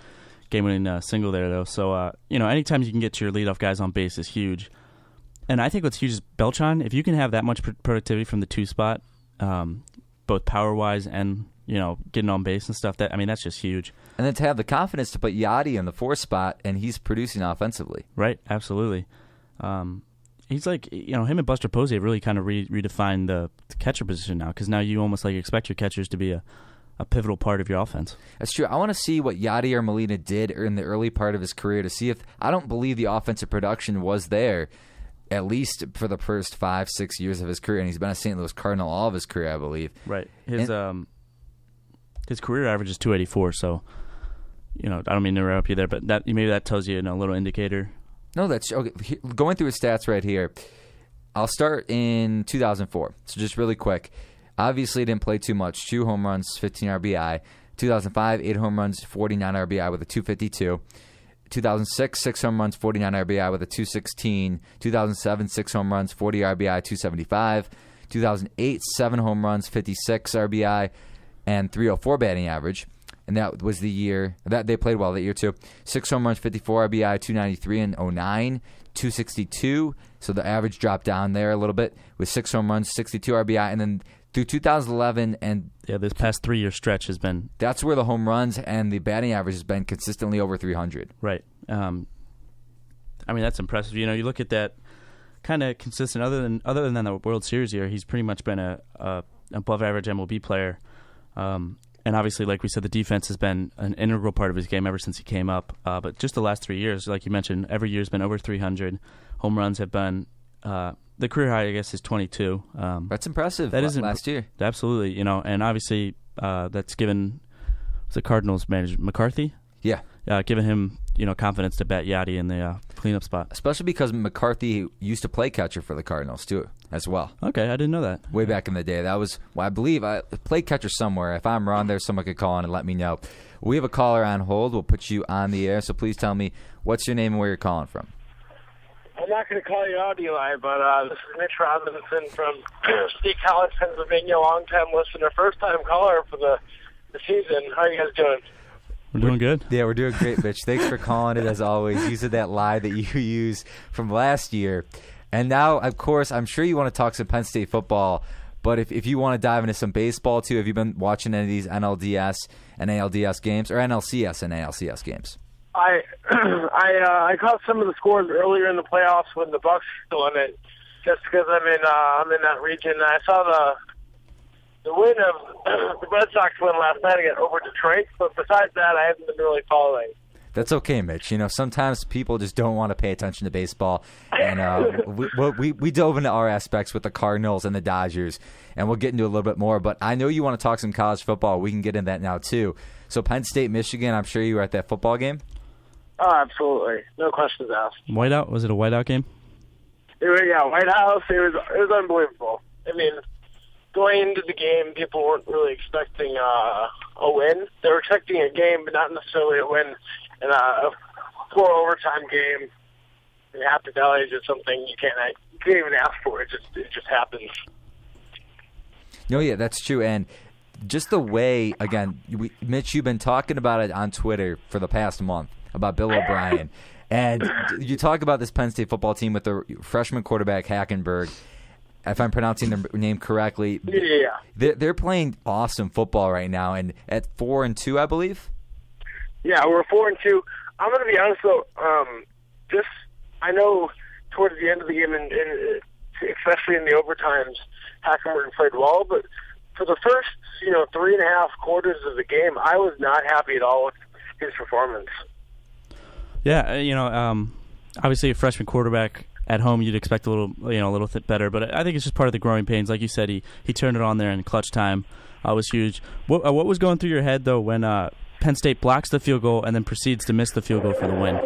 single there, though. So, anytime you can get your leadoff guys on base is huge. And I think what's huge is Beltran, if you can have that much productivity from the 2 spot, both power-wise and, getting on base and stuff, that's just huge. And then to have the confidence to put Yadi in the 4 spot, and he's producing offensively. Right, absolutely. He's like, him and Buster Posey have really kind of redefined the catcher position now, because now you almost expect your catchers to be a pivotal part of your offense. That's true. I want to see what Yadier Molina did in the early part of his career to see if I don't believe the offensive production was there at least for the first 5-6 years of his career, and he's been a St. Louis Cardinal all of his career, I believe. Right. His career average is 284, so I don't mean to interrupt you there, but maybe that tells you a little indicator. No, that's okay. Going through his stats right here. I'll start in 2004. So just really quick. Obviously, didn't play too much. 2 home runs, 15 RBI. 2005, 8 home runs, 49 RBI with a 252. 2006, 6 home runs, 49 RBI with a 216. 2007, 6 home runs, 40 RBI, 275. 2008, 7 home runs, 56 RBI, and 304 batting average. And that was the year that they played well that year too. 6 home runs, 54 RBI, 293 and 09, 262. So the average dropped down there a little bit with 6 home runs, 62 RBI, and then through 2011 and this past 3-year stretch has been. That's where the home runs and the batting average has been consistently over 300. Right. That's impressive. You look at that kind of consistent. Other than the World Series year, he's pretty much been a above average MLB player. And obviously, like we said, the defense has been an integral part of his game ever since he came up. But just the last 3 years, like you mentioned, every year has been over 300. Home runs have been. The career high, I guess, is 22. That's impressive. That is last year. Absolutely, and obviously that's given the Cardinals manager, McCarthy. Yeah. Giving him confidence to bat Yachty in the cleanup spot. Especially because McCarthy used to play catcher for the Cardinals too, as well. Okay, I didn't know that. Way back in the day, that was I believe I played catcher somewhere. If I'm wrong, there someone could call in and let me know. We have a caller on hold. We'll put you on the air. So please tell me what's your name and where you're calling from. I'm not going to call you out, Eli, but this is Mitch Robinson from State College, Pennsylvania, long-time listener, first-time caller for the season. How are you guys doing? We're doing good. Yeah, we're doing great, Mitch. Thanks for calling it, as always. Using that lie that you used from last year. And now, of course, I'm sure you want to talk some Penn State football, but if you want to dive into some baseball, too, have you been watching any of these NLDS and ALDS games, or NLCS and ALCS games? I caught some of the scores earlier in the playoffs when the Bucks were still in it, just because I'm in that region. I saw the win of the Red Sox win last night again over Detroit, but besides that, I haven't been really following. That's okay, Mitch. Sometimes people just don't want to pay attention to baseball, and we dove into our aspects with the Cardinals and the Dodgers, and we'll get into a little bit more. But I know you want to talk some college football. We can get into that now too. So Penn State, Michigan. I'm sure you were at that football game. Oh, absolutely, no questions asked. Whiteout? Was it a whiteout game? White House. It was unbelievable. I mean, going into the game, people weren't really expecting a win. They were expecting a game, but not necessarily a win. And a 4 overtime game in Happy Valley is just something you can't even ask for. It just happens. No, yeah, that's true. And just the way, again, Mitch, you've been talking about it on Twitter for the past month about Bill O'Brien. And you talk about this Penn State football team with the freshman quarterback Hackenberg. If I'm pronouncing their name correctly, yeah, they're playing awesome football right now, and at 4-2, I believe. Yeah, we're 4-2. I'm going to be honest though. I know towards the end of the game, and especially in the overtimes, Hackenberg played well. But for the first 3.5 quarters of the game, I was not happy at all with his performance. Yeah, obviously a freshman quarterback. At home, you'd expect a little bit better, but I think it's just part of the growing pains. Like you said, he turned it on there in clutch time. Was huge. What was going through your head though when Penn State blocks the field goal and then proceeds to miss the field goal for the win?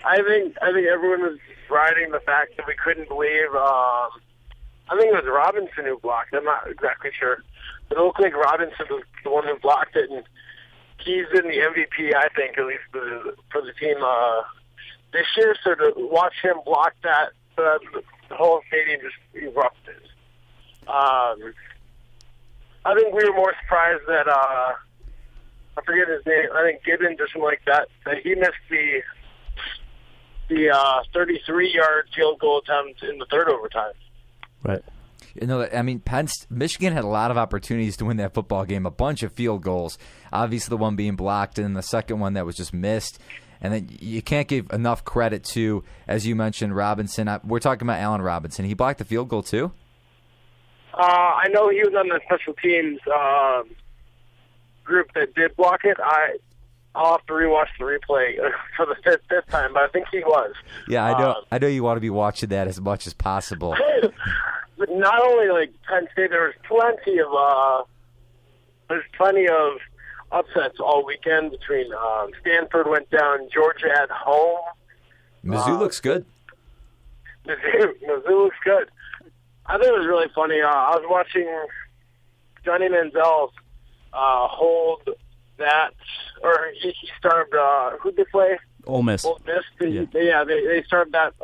I think everyone was riding the fact that we couldn't believe. I think it was Robinson who blocked. I'm not exactly sure, but it looked like Robinson was the one who blocked it, and he's been the MVP. I think at least for the team. This year, so to watch him block that, the whole stadium just erupted. I think we were more surprised that, I forget his name, I think Gibbons or something like that he missed the 33-yard field goal attempt in the third overtime. Right. I mean, Michigan had a lot of opportunities to win that football game, a bunch of field goals. Obviously, the one being blocked, and the second one that was just missed. And then you can't give enough credit to, as you mentioned, Robinson. We're talking about Allen Robinson. He blocked the field goal, too? I know he was on the special teams group that did block it. I'll have to rewatch the replay for the fifth time, but I think he was. Yeah, I know you want to be watching that as much as possible. But not only Penn State, there was plenty of upsets all weekend between Stanford went down, Georgia at home. Mizzou looks good. Mizzou looks good. I think it was really funny. I was watching Johnny Manziel hold that, or he started, who'd they play? Ole Miss. Ole Miss. They started that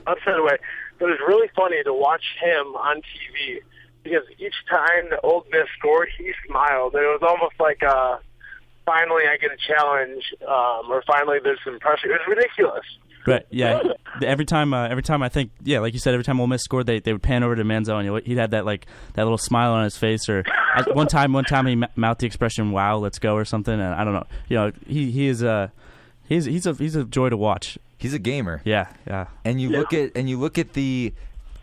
upset away. But it was really funny to watch him on TV, because each time the Ole Miss scored, he smiled. And it was almost like, finally I get a challenge, or finally there's some pressure. It was ridiculous. Right, yeah. Every time I think, like you said, every time Ole Miss scored, they would pan over to Manziel, and he'd have that little smile on his face. Or one time he mouthed the expression "Wow, let's go" or something. And I don't know. He's a joy to watch. He's a gamer. Yeah. And you look at the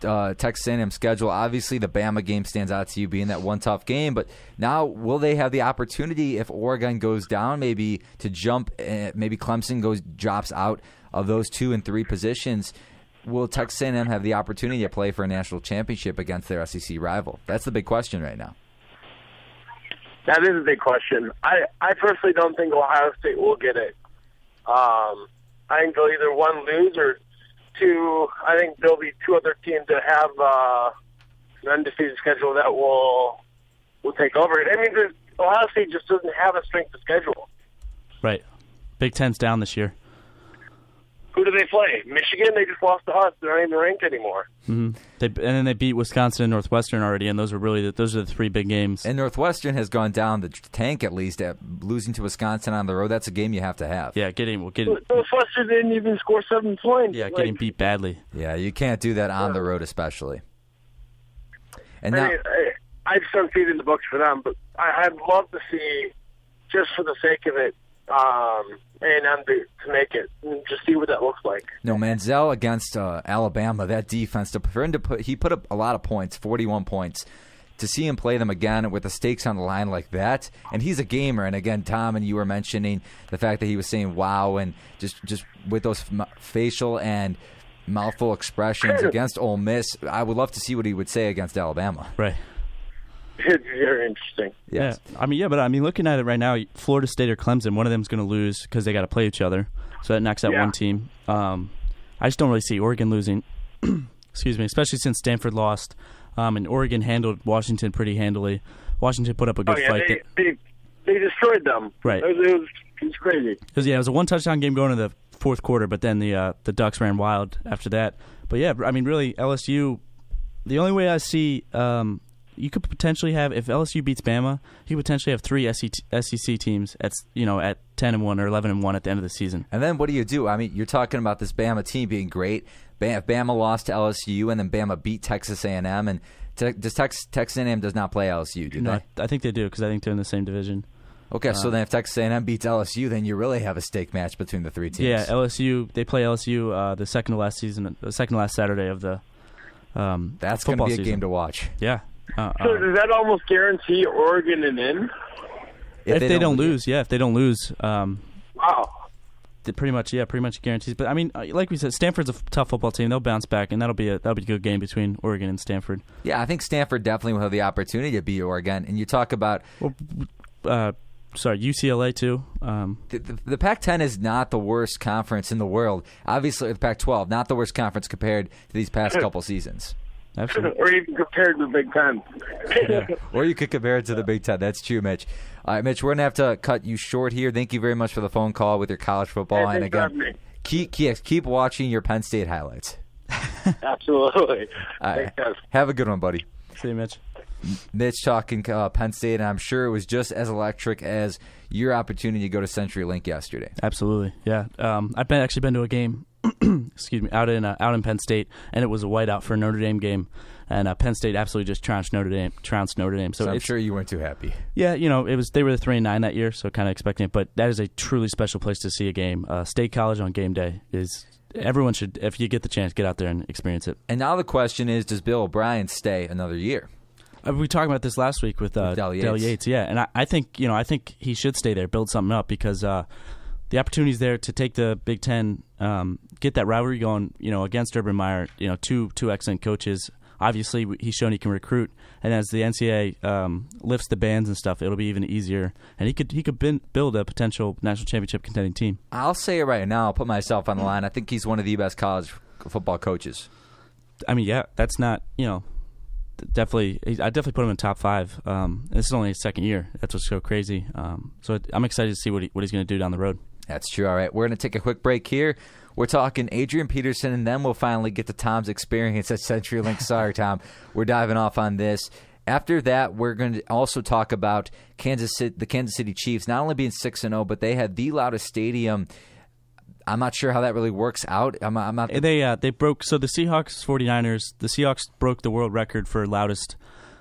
Texas A&M schedule. Obviously, the Bama game stands out to you, being that one tough game. But now, will they have the opportunity, if Oregon goes down, maybe to jump? Maybe Clemson drops out of those 2 and 3 positions. Will Texas A&M have the opportunity to play for a national championship against their SEC rival? That's the big question right now. That is a big question. I personally don't think Ohio State will get it. I think they'll either one, lose, or two. I think there'll be two other teams that have an undefeated schedule that will take over. I mean, Ohio State just doesn't have a strength of schedule. Right. Big Ten's down this year. Who do they play? Michigan? They just lost to us. They're not even ranked anymore. Mm-hmm. And then they beat Wisconsin and Northwestern already, and those are the three big games. And Northwestern has gone down the tank at least at losing to Wisconsin on the road. That's a game you have to have. Yeah, getting Northwestern didn't even score 7 points. Yeah, getting beat badly. Yeah, you can't do that on the road, especially. And I now, mean, I just don't see it in the books for them, but I'd love to see, just for the sake of it, A&M to make it and just see what that looks like. no, Manziel against Alabama, that defense, he put up a lot of points, 41 points. To see him play them again with the stakes on the line like that, and he's a gamer. And again, Tom, and you were mentioning the fact that he was saying wow, and just with those facial and mouthful expressions against Ole Miss, I would love to see what he would say against Alabama. Right. It's very interesting. Yes. Yeah. But looking at it right now, Florida State or Clemson, one of them's going to lose because they got to play each other. So that knocks out one team. I just don't really see Oregon losing. Excuse me, especially since Stanford lost. And Oregon handled Washington pretty handily. Washington put up a good fight. They destroyed them. Right. It was crazy. It was a one-touchdown game going to the fourth quarter, but then the Ducks ran wild after that. But yeah, really, LSU. The only way I see you could potentially have, if LSU beats Bama, you could potentially have 3 SEC teams at 10-1 or 11-1 at the end of the season. And then what do? You're talking about this Bama team being great. If Bama lost to LSU and then Bama beat Texas A&M, and Texas A&M does not play LSU, do they? I think they do because I think they're in the same division. Okay, so then if Texas A&M beats LSU, then you really have a stake match between the three teams. Yeah, LSU. They play LSU the second to last Saturday of the. That's going to be a game to watch. Yeah. So does that almost guarantee Oregon an in? If they don't lose, if they don't lose. Wow. Pretty much guarantees. But like we said, Stanford's a tough football team. They'll bounce back, and that'll be a good game between Oregon and Stanford. Yeah, I think Stanford definitely will have the opportunity to beat Oregon. And you talk about UCLA too. The Pac-10 is not the worst conference in the world. Obviously, the Pac-12 not the worst conference compared to these past couple seasons. Absolutely. Or even compared to the Big Ten. Yeah. Or you could compare it to the Big Ten. That's true, Mitch. All right, Mitch, we're going to have to cut you short here. Thank you very much for the phone call with your college football. Hey, and again, keep watching your Penn State highlights. Absolutely. Right. Have a good one, buddy. See you, Mitch. Mitch talking Penn State, and I'm sure it was just as electric as your opportunity to go to CenturyLink yesterday. Absolutely, yeah. I've actually been to a game, excuse me, out in Penn State, and it was a whiteout for a Notre Dame game, and Penn State absolutely just trounced Notre Dame. So I'm sure you weren't too happy. Yeah, they were the 3-9 that year, so kind of expecting it. But that is a truly special place to see a game. State College on game day is. Everyone should, if you get the chance, get out there and experience it. And now the question is, does Bill O'Brien stay another year? We talked about this last week with Del Yates, yeah, and I think he should stay there, build something up because the opportunity's there to take the Big Ten, get that rivalry going, against Urban Meyer, two excellent coaches. Obviously, he's shown he can recruit, and as the NCAA lifts the bands and stuff, it'll be even easier. And he could build a potential national championship contending team. I'll say it right now. I'll put myself on the line. I think he's one of the best college football coaches. That's not definitely. I definitely put him in top 5. This is only his second year. That's what's so crazy. So I'm excited to see what he's going to do down the road. That's true. All right, we're going to take a quick break here. We're talking Adrian Peterson, and then we'll finally get to Tom's experience at CenturyLink. Sorry, Tom. We're diving off on this. After that, we're going to also talk about the Kansas City Chiefs, not only being 6-0, but they had the loudest stadium. I'm not sure how that really works out. I'm not. They broke. So the Seahawks, 49ers, the Seahawks broke the world record for loudest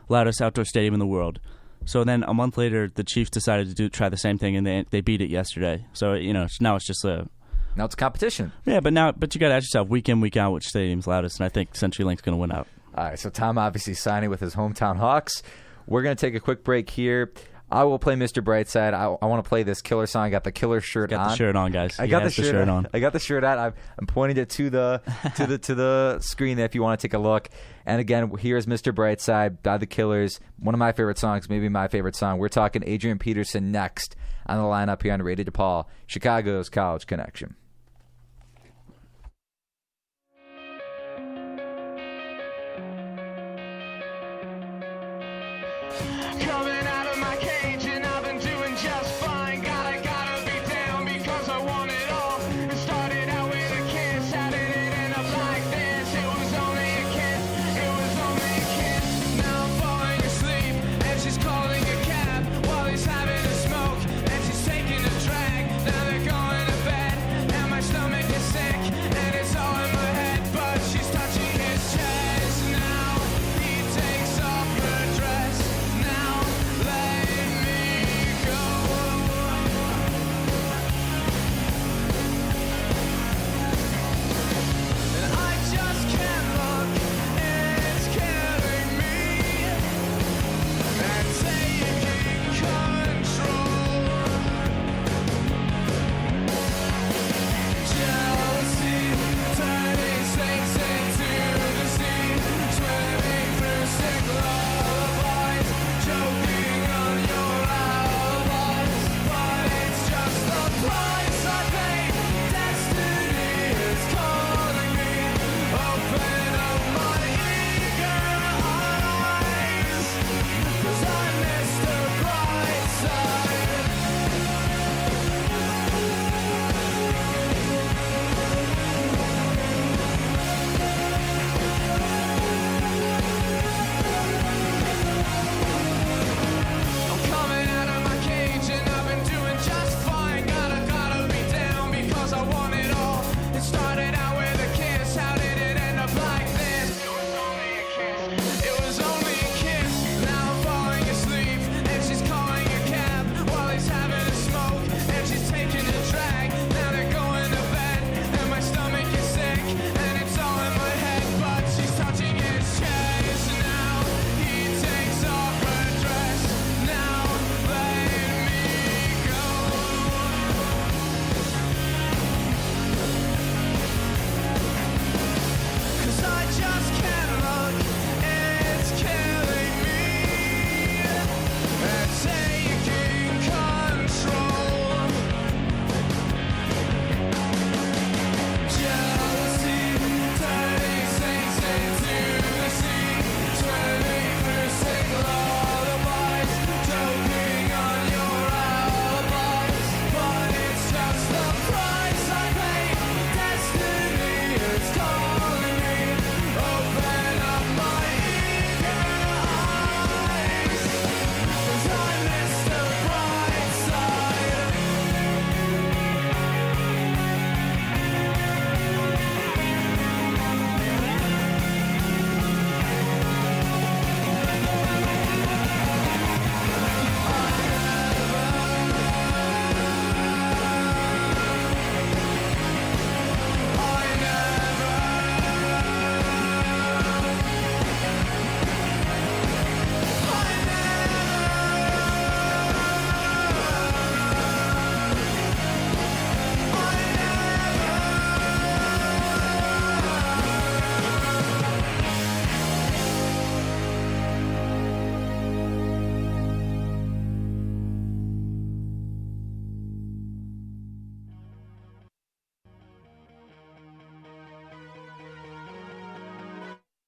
outdoor stadium in the world. So then a month later, the Chiefs decided to try the same thing, and they beat it yesterday. So now it's just a. Now it's competition. Yeah, but you got to ask yourself week in, week out, which stadium's loudest, and I think CenturyLink's going to win out. All right, so Tom obviously signing with his hometown Hawks. We're going to take a quick break here. I will play Mr. Brightside. I want to play this killer song. I got the killer shirt on. Got the shirt on, guys. I got the shirt on. I got the shirt on. I'm pointing it to the screen there if you want to take a look. And again, here's Mr. Brightside by the Killers. One of my favorite songs, maybe my favorite song. We're talking Adrian Peterson next on the lineup here on Radio DePaul, Chicago's College Connection.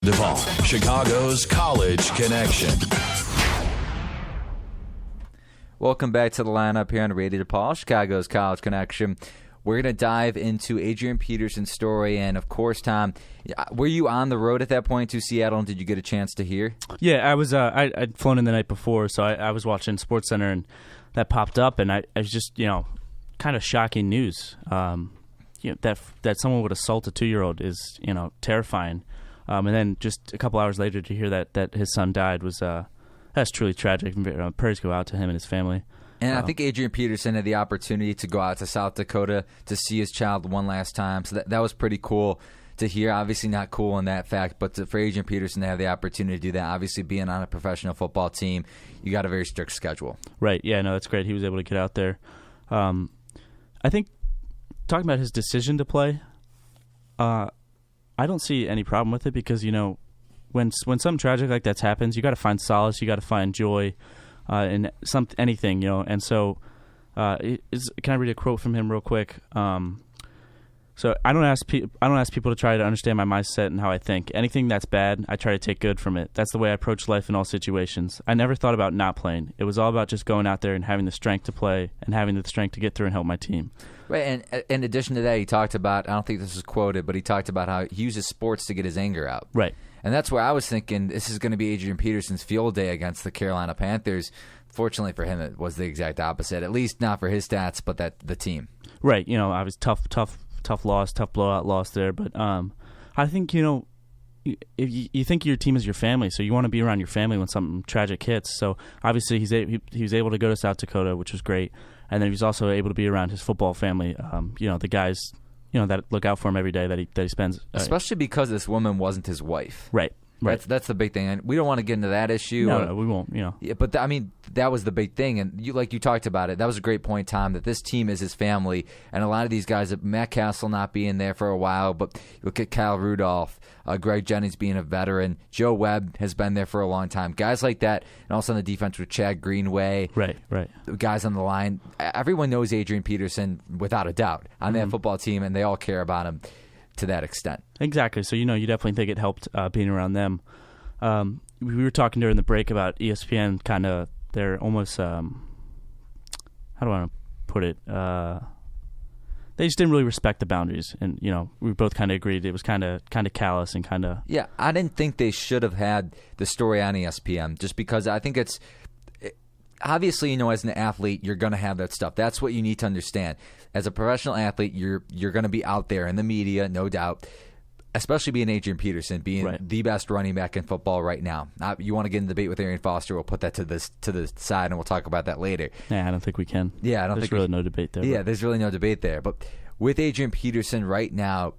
DePaul, Chicago's College Connection. Welcome back to the lineup here on Radio DePaul, Chicago's College Connection. We're going to dive into Adrian Peterson's story. And, of course, Tom, were you on the road at that point to Seattle, and did you get a chance to hear? Yeah, I was. I'd flown in the night before, so I was watching SportsCenter, and that popped up, and I was just, kind of shocking news. That someone would assault a 2-year-old is, terrifying. And then just a couple hours later to hear that his son died was that's truly tragic. Prayers go out to him and his family. And I think Adrian Peterson had the opportunity to go out to South Dakota to see his child one last time. So that was pretty cool to hear. Obviously not cool in that fact, but for Adrian Peterson to have the opportunity to do that, obviously being on a professional football team, you got a very strict schedule. Right. Yeah, no, that's great. He was able to get out there. I think talking about his decision to play, I don't see any problem with it because, when something tragic like that happens, you got to find solace, you got to find joy in anything, And so, can I read a quote from him real quick? So I don't ask people to try to understand my mindset and how I think. Anything that's bad, I try to take good from it. That's the way I approach life in all situations. I never thought about not playing. It was all about just going out there and having the strength to play and having the strength to get through and help my team. Right, and in addition to that, he talked about, I don't think this was quoted, but he talked about how he uses sports to get his anger out. Right. And that's where I was thinking this is going to be Adrian Peterson's field day against the Carolina Panthers. Fortunately for him, it was the exact opposite, at least not for his stats, but the team. Right, I was tough loss, tough blowout loss there. But I think, if you think your team is your family, so you want to be around your family when something tragic hits. So obviously he was able to go to South Dakota, which was great. And then he was also able to be around his football family, the guys, that look out for him every day that he spends. Especially because this woman wasn't his wife. Right. Right. That's the big thing, and we don't want to get into that issue. No, we won't. Yeah, but that was the big thing, and you talked about it. That was a great point, Tom. That this team is his family, and a lot of these guys, Matt Castle not being there for a while, but look at Kyle Rudolph, Greg Jennings being a veteran, Joe Webb has been there for a long time. Guys like that, and also on the defense with Chad Greenway, right. Guys on the line. Everyone knows Adrian Peterson without a doubt on that football team, and they all care about him to that extent. Exactly. So, you definitely think it helped being around them. We were talking during the break about ESPN kind of, they're almost, how do I put it? They just didn't really respect the boundaries. And, we both kind of agreed it was kind of callous and kind of... Yeah, I didn't think they should have had the story on ESPN just because I think it's... Obviously, as an athlete, you're going to have that stuff. That's what you need to understand. As a professional athlete, you're going to be out there in the media, no doubt, especially being Adrian Peterson, being the best running back in football right now. You want to get in the debate with Arian Foster, we'll put that to the side, and we'll talk about that later. Yeah, I don't think we can. Yeah, There's really no debate there. Yeah, there's really no debate there. But with Adrian Peterson right now,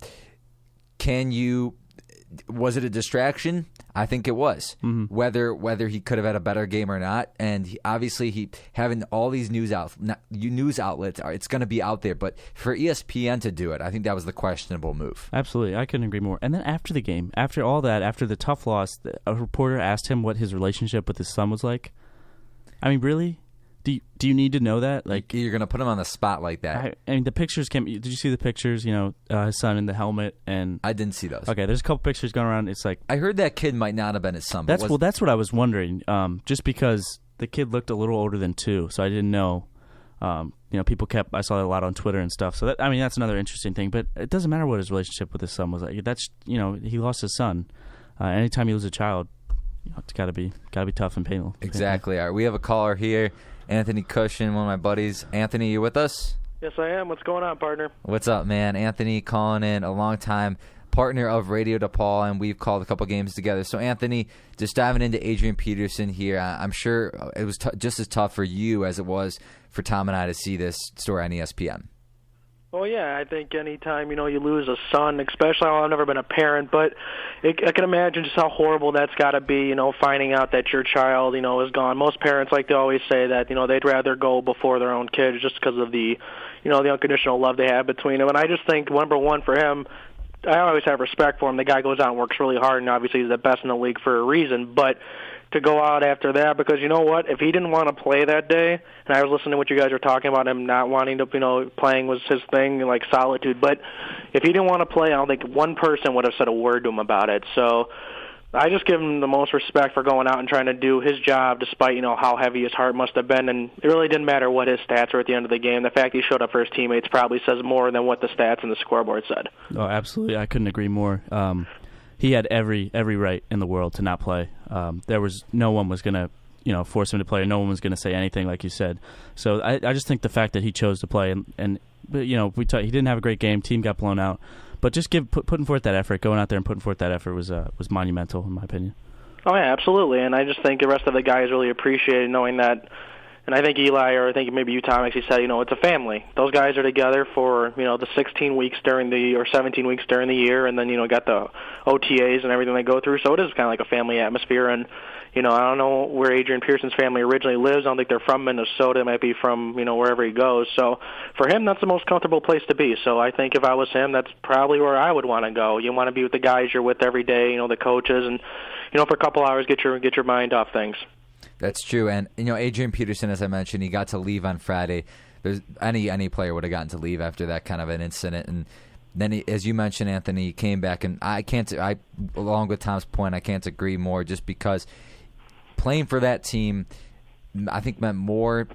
was it a distraction? I think it was. Mm-hmm. Whether he could have had a better game or not, and obviously having all these news outlets, it's going to be out there. But for ESPN to do it, I think that was the questionable move. Absolutely, I couldn't agree more. And then after the game, after all that, after the tough loss, a reporter asked him what his relationship with his son was like. I mean, really? Do you need to know that? Like, you're going to put him on the spot like that. I mean, the pictures came. Did you see the pictures? His son in the helmet, and I didn't see those. Okay, there's a couple pictures going around. It's like I heard that kid might not have been his son. That's what I was wondering. Just because the kid looked a little older than 2, so I didn't know. People I saw that a lot on Twitter and stuff. So that's another interesting thing. But it doesn't matter what his relationship with his son was like. That's he lost his son. Anytime you lose a child, it's got to be tough and painful. Exactly. All right, we have a caller here. Anthony Cushion, one of my buddies. Anthony, you with us? Yes, I am. What's going on, partner? What's up, man? Anthony calling in, a long-time partner of Radio DePaul, and we've called a couple games together. So, Anthony, just diving into Adrian Peterson here, I'm sure it was just as tough for you as it was for Tom and I to see this story on ESPN. Well, yeah, I think anytime, you lose a son, especially, I've never been a parent, but I can imagine just how horrible that's got to be, finding out that your child, is gone. Most parents, like they always say that, they'd rather go before their own kids just because of the, the unconditional love they have between them. And I just think, number one, for him, I always have respect for him. The guy goes out and works really hard, and obviously he's the best in the league for a reason, but to go out after that, because you know what? If he didn't want to play that day, and I was listening to what you guys were talking about, him not wanting to, playing was his thing, like solitude. But if he didn't want to play, I don't think one person would have said a word to him about it. So I just give him the most respect for going out and trying to do his job, despite, how heavy his heart must have been. And it really didn't matter what his stats were at the end of the game. The fact he showed up for his teammates probably says more than what the stats and the scoreboard said. Oh, absolutely. I couldn't agree more. He had every right in the world to not play. There was no one was going to force him to play. No one was going to say anything, like you said. So I just think the fact that he chose to play and he didn't have a great game. Team got blown out, but just putting forth that effort, going out there and putting forth that effort was monumental in my opinion. Oh yeah, absolutely. And I just think the rest of the guys really appreciated knowing that. And I think Eli, or I think maybe you, Tom, actually said, it's a family. Those guys are together for, the 16 weeks or 17 weeks during the year, and then, got the OTAs and everything they go through. So it is kind of like a family atmosphere. And, I don't know where Adrian Peterson's family originally lives. I don't think they're from Minnesota. It might be from, wherever he goes. So for him, that's the most comfortable place to be. So I think if I was him, that's probably where I would want to go. You want to be with the guys you're with every day, the coaches, and, for a couple hours, get your mind off things. That's true. And, Adrian Peterson, as I mentioned, he got to leave on Friday. There's any player would have gotten to leave after that kind of an incident. And then, as you mentioned, Anthony, he came back. And along with Tom's point, I can't agree more, just because playing for that team, I think meant more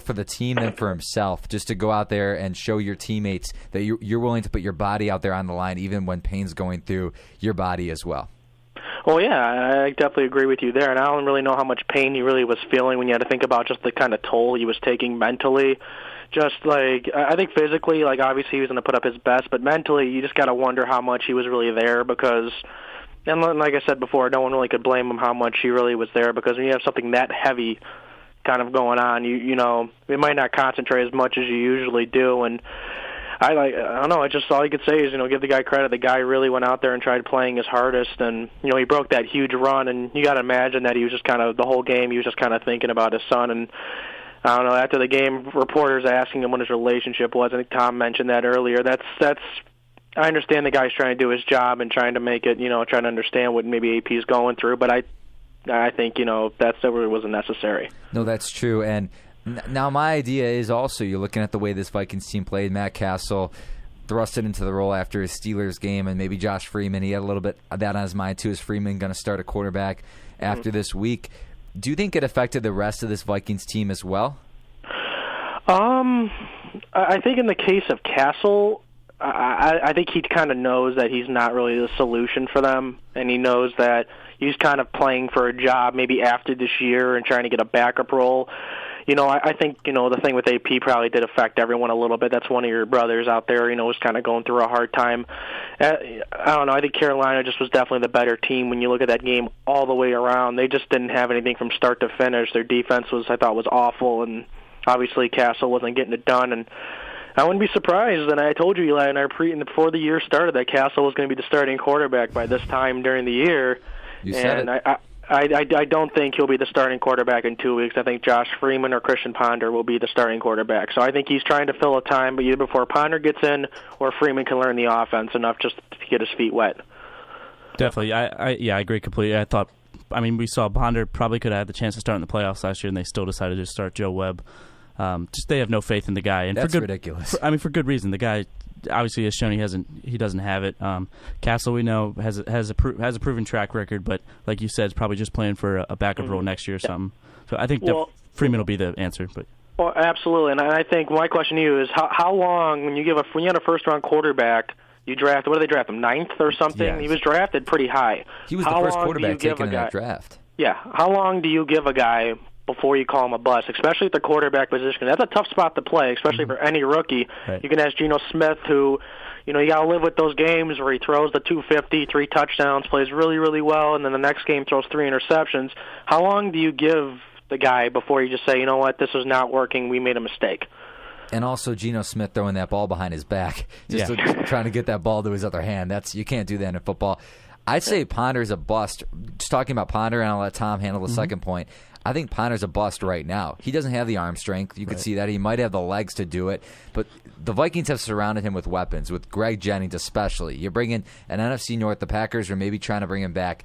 for the team than for himself, just to go out there and show your teammates that you're willing to put your body out there on the line, even when pain's going through your body as well. Well, yeah, I definitely agree with you there. And I don't really know how much pain he really was feeling when you had to think about just the kind of toll he was taking mentally. Just like, I think physically, like, obviously he was going to put up his best, but mentally you just got to wonder how much he was really there, because, and like I said before, no one really could blame him how much he really was there, because when you have something that heavy kind of going on, you know, it might not concentrate as much as you usually do. And I don't know, just all you could say is, give the guy credit. The guy really went out there and tried playing his hardest, and, he broke that huge run, and you got to imagine that he was just kind of, the whole game, he was just kind of thinking about his son. And I don't know, after the game, reporters asking him what his relationship was. I think Tom mentioned that earlier. That's I understand the guy's trying to do his job and trying to make it, trying to understand what maybe AP's going through, but I think, that really wasn't necessary. No, that's true. And now my idea is also, you're looking at the way this Vikings team played. Matt Castle thrusted into the role after his Steelers game, and maybe Josh Freeman, he had a little bit of that on his mind too. Is Freeman going to start a quarterback after this week? Do you think it affected the rest of this Vikings team as well? I think in the case of Castle, I think he kind of knows that he's not really the solution for them, and he knows that he's kind of playing for a job maybe after this year and trying to get a backup role. I think, the thing with AP probably did affect everyone a little bit. That's one of your brothers out there, was kind of going through a hard time. I don't know. I think Carolina just was definitely the better team when you look at that game all the way around. They just didn't have anything from start to finish. Their defense I thought was awful, and obviously Castle wasn't getting it done. And I wouldn't be surprised, and I told you, Eli, before the year started, that Castle was going to be the starting quarterback by this time during the year. You said it. I don't think he'll be the starting quarterback in 2 weeks. I think Josh Freeman or Christian Ponder will be the starting quarterback. So I think he's trying to fill a time, but either before Ponder gets in or Freeman can learn the offense enough just to get his feet wet. Definitely. I agree completely. We saw Ponder probably could have had the chance to start in the playoffs last year, and they still decided to start Joe Webb. They have no faith in the guy. And that's ridiculous. For good reason. The guy obviously has shown he doesn't have it. Castle, we know, has a proven track record, but like you said, it's probably just playing for a backup role next year or something. So I think Freeman will be the answer. But well, absolutely. And I think my question to you is how long when you had a first round quarterback, you draft, what do they draft him, 9th or something? Yes. He was drafted pretty high. He was the first quarterback taken in that draft. Yeah. How long do you give a guy before you call him a bust, especially at the quarterback position? That's a tough spot to play, especially for any rookie. Right. You can ask Geno Smith, who, you got to live with those games where he throws the 250, 3 touchdowns, plays really, really well, and then the next game throws 3 interceptions. How long do you give the guy before you just say, you know what, this is not working, we made a mistake? And also Geno Smith throwing that ball behind his back, trying to get that ball to his other hand. You can't do that in football. I'd say Ponder's a bust. Just talking about Ponder, and I'll let Tom handle the second point. I think Ponder's a bust right now. He doesn't have the arm strength. You could see that. He might have the legs to do it. But the Vikings have surrounded him with weapons, with Greg Jennings especially. You're bringing an NFC North. The Packers are maybe trying to bring him back.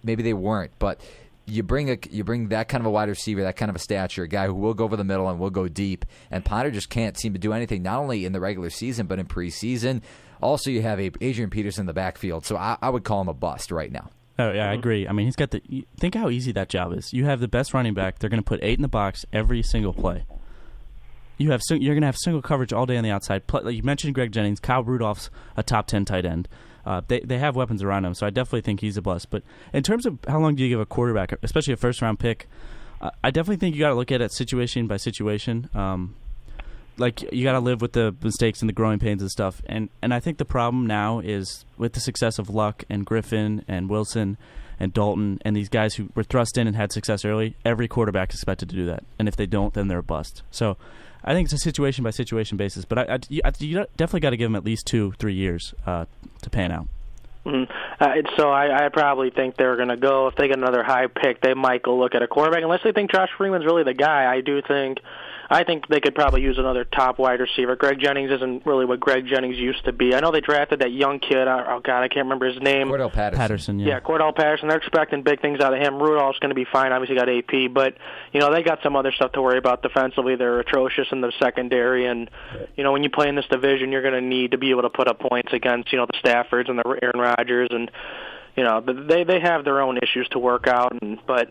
Maybe they weren't. But you bring that kind of a wide receiver, that kind of a stature, a guy who will go over the middle and will go deep. And Ponder just can't seem to do anything, not only in the regular season, but in preseason. Also, you have Adrian Peterson in the backfield. So I would call him a bust right now. Oh, yeah, I agree. I mean, he's got think how easy that job is. You have the best running back. They're going to put 8 in the box every single play. You're going to have single coverage all day on the outside. Like you mentioned Greg Jennings. Kyle Rudolph's a top 10 tight end. They have weapons around him, so I definitely think he's a bust. But in terms of how long do you give a quarterback, especially a first-round pick, I definitely think you got to look at it situation by situation. like you got to live with the mistakes and the growing pains and stuff. And I think the problem now is with the success of Luck and Griffin and Wilson and Dalton and these guys who were thrust in and had success early, every quarterback is expected to do that. And if they don't, then they're a bust. So I think it's a situation-by-situation basis. But you definitely got to give them at least 2-3 years to pan out. So I probably think they're going to go, if they get another high pick, they might go look at a quarterback. Unless they think Josh Freeman's really the guy, I think they could probably use another top wide receiver. Greg Jennings isn't really what Greg Jennings used to be. I know they drafted that young kid. I can't remember his name. Cordell Patterson. Yeah, Cordell Patterson. They're expecting big things out of him. Rudolph's going to be fine. Obviously got AP, but they got some other stuff to worry about defensively. They're atrocious in the secondary, and when you play in this division, you're going to need to be able to put up points against the Staffords and the Aaron Rodgers, and they have their own issues to work out, but.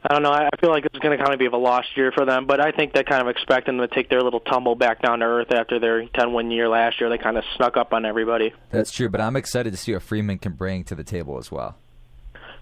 I don't know. I feel like it's going to kind of be a lost year for them, but I think they kind of expect them to take their little tumble back down to earth after their 10-win year last year. They kind of snuck up on everybody. That's true, but I'm excited to see what Freeman can bring to the table as well.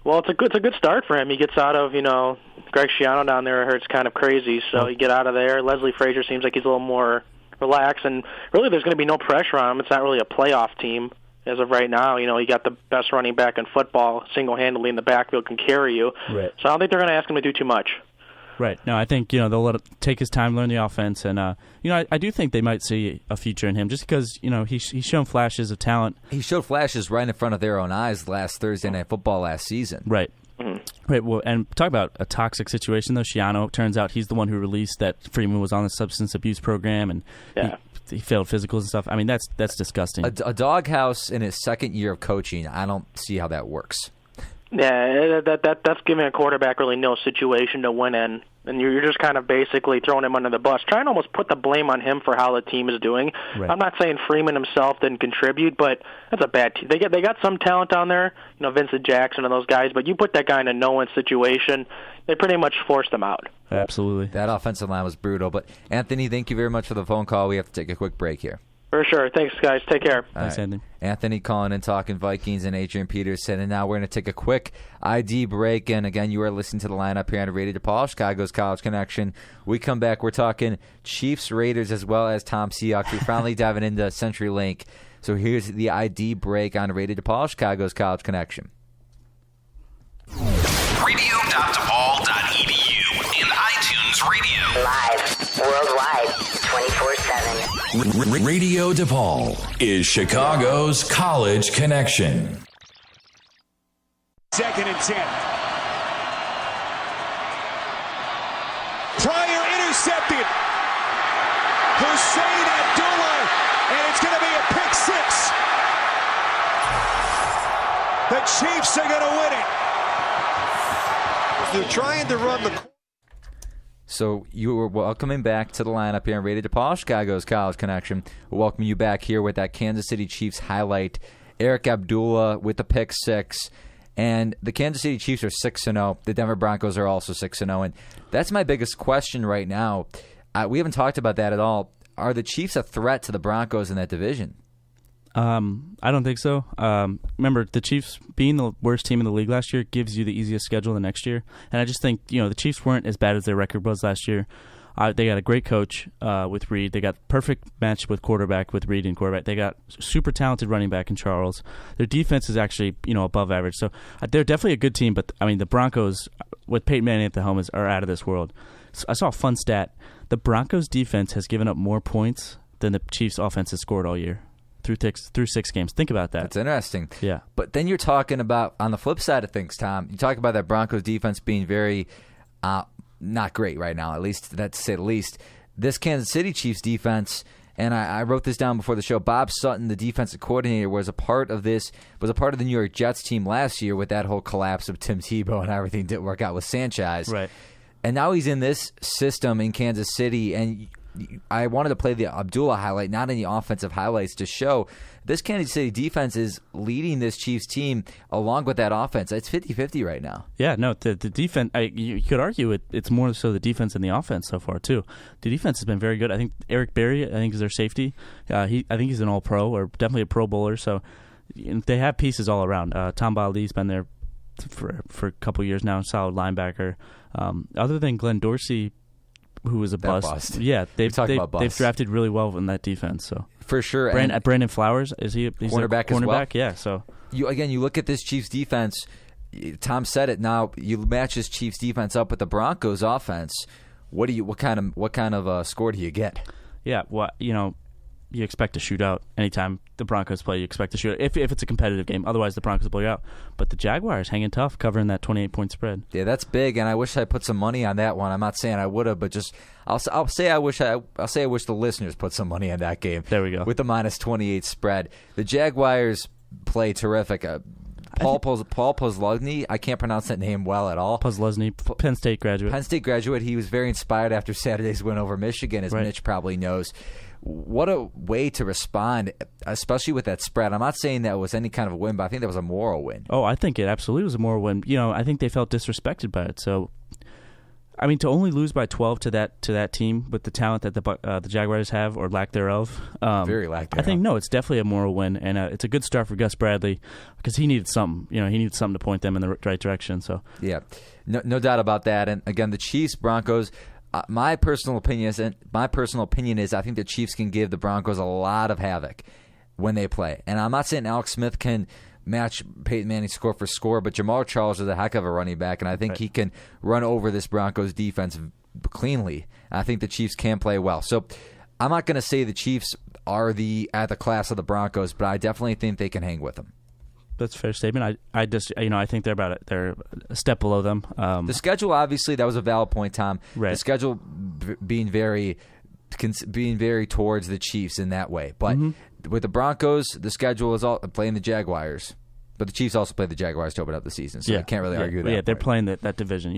Well, it's a good start for him. He gets out of Greg Schiano down there. I heard it's kind of crazy, so you get out of there. Leslie Frazier seems like he's a little more relaxed, and really there's going to be no pressure on him. It's not really a playoff team. As of right now, you got the best running back in football, single-handedly in the backfield, can carry you. Right. So I don't think they're going to ask him to do too much. Right. No, I think they'll let it take his time, learn the offense, and I do think they might see a future in him, just because he's shown flashes of talent. He showed flashes right in front of their own eyes last Thursday Night Football last season. Right. Right. Well, and talk about a toxic situation though. Schiano, turns out he's the one who released that Freeman was on the substance abuse program, and he failed physicals and stuff. I mean, that's disgusting. A doghouse in his second year of coaching. I don't see how that works. Yeah, that's giving a quarterback really no situation to win in, and you're just kind of basically throwing him under the bus, trying to almost put the blame on him for how the team is doing. Right. I'm not saying Freeman himself didn't contribute, but that's a bad team. They got some talent down there, Vincent Jackson and those guys, but you put that guy in a no-win situation, they pretty much forced him out. Absolutely. That offensive line was brutal. But Anthony, thank you very much for the phone call. We have to take a quick break here. For sure. Thanks, guys. Take care. Thanks, Anthony. Anthony calling and talking Vikings, and Adrian Peterson. And now we're going to take a quick ID break. And again, you are listening to the lineup here on Radio DePaul, Chicago's College Connection. We come back, we're talking Chiefs, Raiders, as well as Tom Seahawks. We're finally diving into CenturyLink. So here's the ID break on Radio DePaul, Chicago's College Connection. Radio.DePaul.edu and iTunes Radio. Live, worldwide, 24/7. Radio DePaul is Chicago's College Connection. 2nd and 10. Pryor intercepted. Hussein Abdullah, and it's going to be a pick six. The Chiefs are going to win it. They're trying to run the. So you are welcoming back to the lineup here on Radio DePaul, Chicago's College Connection. We'll welcome you back here with that Kansas City Chiefs highlight. Eric Abdullah with the pick six. And the Kansas City Chiefs are 6-0. The Denver Broncos are also 6-0. And that's my biggest question right now. We haven't talked about that at all. Are the Chiefs a threat to the Broncos in that division? I don't think so. Remember, the Chiefs being the worst team in the league last year gives you the easiest schedule the next year. And I just think, the Chiefs weren't as bad as their record was last year. They got a great coach with Reed. They got perfect match with quarterback with Reed and quarterback. They got super talented running back in Charles. Their defense is actually, above average. So they're definitely a good team. But, the Broncos, with Peyton Manning at the helm, are out of this world. So I saw a fun stat. The Broncos defense has given up more points than the Chiefs offense has scored all year. Through 6 games. Think about that. That's interesting. Yeah. But then you're talking about, on the flip side of things, Tom, you talk about that Broncos defense being very not great right now, at least that's to say the least. This Kansas City Chiefs defense, and I wrote this down before the show, Bob Sutton, the defensive coordinator, was a part of the New York Jets team last year with that whole collapse of Tim Tebow and everything didn't work out with Sanchez. Right. And now he's in this system in Kansas City, and I wanted to play the Abdullah highlight, not any offensive highlights, to show this Kansas City defense is leading this Chiefs team along with that offense. It's 50-50 right now. Yeah, no, the defense, you could argue it's more so the defense than the offense so far, too. The defense has been very good. I think Eric Berry, is their safety. I think he's an all-pro or definitely a pro bowler. So they have pieces all around. Tom Bali's been there for a couple years now, solid linebacker. Other than Glenn Dorsey, who was a bust. Yeah, they've drafted really well in that defense. So for sure, Brandon Flowers, is he cornerback as well? Yeah. So you look at this Chiefs defense. Tom said it. Now you match this Chiefs defense up with the Broncos offense. What kind of score do you get? Yeah, well, you expect a shootout anytime the Broncos play. You expect a shootout if it's a competitive game. Otherwise, the Broncos blow you out. But the Jaguars hanging tough, covering that 28-point spread. Yeah, that's big, and I wish I put some money on that one. I'm not saying I would have, but just I'll say I wish the listeners put some money on that game. There we go. With the -28 spread, the Jaguars play terrific. Paul Posluszny, I can't pronounce that name well at all. Posluszny, Penn State graduate. He was very inspired after Saturday's win over Michigan, as Mitch probably knows. What a way to respond, especially with that spread. I'm not saying that was any kind of a win, but I think that was a moral win. Oh, I think it absolutely was a moral win. I think they felt disrespected by it. So, I mean, to only lose by 12 to that team with the talent that the Jaguars have, or lack thereof, very lack thereof. I think it's definitely a moral win, and it's a good start for Gus Bradley because he needed something. He needed something to point them in the right direction. So yeah, no doubt about that. And again, the Chiefs Broncos. My personal opinion is I think the Chiefs can give the Broncos a lot of havoc when they play. And I'm not saying Alex Smith can match Peyton Manning score for score, but Jamal Charles is a heck of a running back, and I think he can run over this Broncos defense cleanly. And I think the Chiefs can play well. So I'm not going to say the Chiefs are at the class of the Broncos, but I definitely think they can hang with them. That's a fair statement. I think they're a step below them. The schedule, obviously, that was a valid point, Tom. Right. The schedule being very towards the Chiefs in that way, but with the Broncos, the schedule is all playing the Jaguars, but the Chiefs also play the Jaguars to open up the season, so I can't really argue that. Yeah, they're playing that division.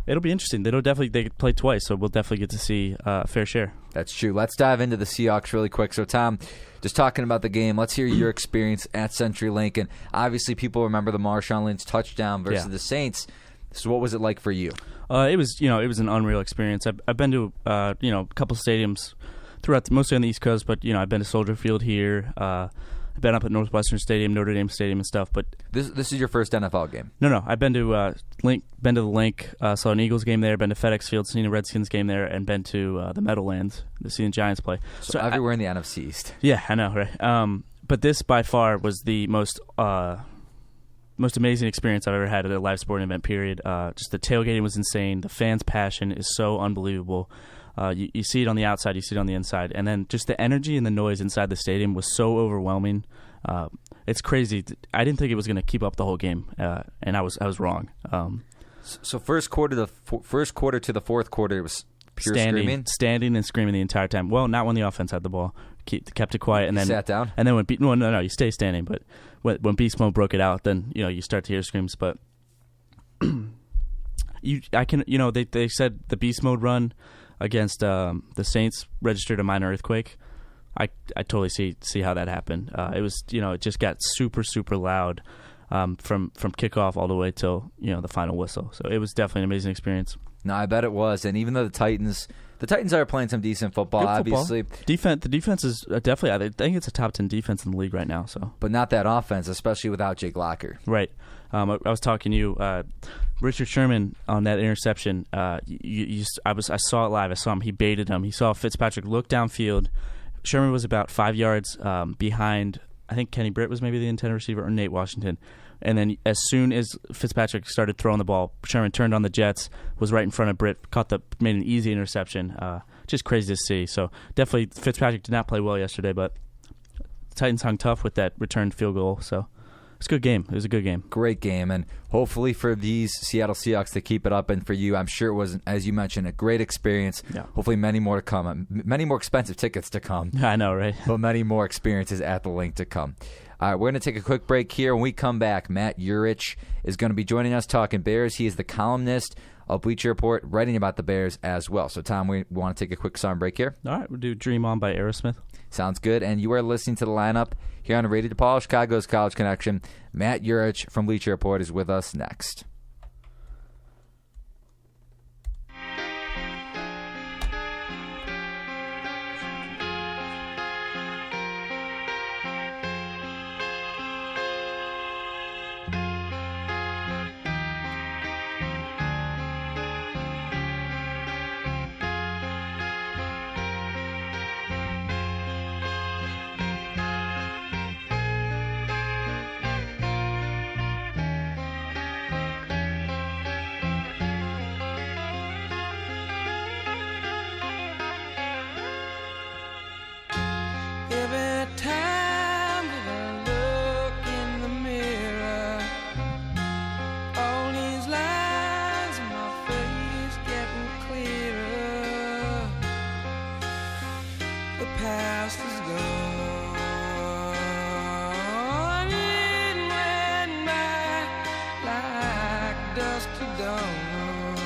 It'll be interesting. They play twice, so we'll definitely get to see a fair share. That's true. Let's dive into the Seahawks really quick. So, Tom, just talking about the game, let's hear your experience at CenturyLink. And obviously, people remember the Marshawn Lynch touchdown versus the Saints. So, what was it like for you? It was an unreal experience. I've been to a couple stadiums throughout, mostly on the East Coast, but I've been to Soldier Field here. I've been up at Northwestern Stadium, Notre Dame Stadium, and stuff. But this is your first NFL game? No. I've been to the Link, saw an Eagles game there, been to FedEx Field, seen a Redskins game there, and been to the Meadowlands to see the Giants play. So everywhere in the NFC East. Yeah, I know, right? But this by far was the most amazing experience I've ever had at a live sporting event. Period. Just the tailgating was insane. The fans' passion is so unbelievable. You see it on the outside, you see it on the inside, and then just the energy and the noise inside the stadium was so overwhelming. It's crazy. I didn't think it was going to keep up the whole game, and I was wrong. So first quarter to the fourth quarter, it was pure screaming, standing and screaming the entire time. Well, not when the offense had the ball. Kept it quiet, and then sat down. And then when you stay standing. But when beast mode broke it out, then you start to hear screams. But they said the beast mode run against the Saints registered a minor earthquake. I totally see how that happened. It was it just got super super loud from kickoff all the way till the final whistle. So it was definitely an amazing experience. No, I bet it was. And even though the Titans are playing some decent football, obviously. The defense is definitely. I think it's a top 10 defense in the league right now. So, but not that offense, especially without Jake Locker. Right. I was talking to you. Richard Sherman on that interception. I saw it live. I saw him. He baited him. He saw Fitzpatrick look downfield. Sherman was about 5 yards behind. I think Kenny Britt was maybe the intended receiver, or Nate Washington. And then as soon as Fitzpatrick started throwing the ball, Sherman turned on the jets, was right in front of Britt, made an easy interception. Just crazy to see. So definitely Fitzpatrick did not play well yesterday, but the Titans hung tough with that returned field goal. So it's a good game. It was a good game. Great game. And hopefully for these Seattle Seahawks to keep it up, and for you, I'm sure it was, as you mentioned, a great experience. Yeah. Hopefully many more to come. Many more expensive tickets to come. I know, right? But many more experiences at the Link to come. All right, we're going to take a quick break here. When we come back, Matt Eurich is going to be joining us talking Bears. He is the columnist of Bleach Report, writing about the Bears as well. So, Tom, we want to take a quick song break here. All right, we'll do Dream On by Aerosmith. Sounds good. And you are listening to the lineup here on Radio DePaul, Chicago's College Connection. Matt Eurich from Bleach Report is with us next. past is gone. It went by like dust to dawn.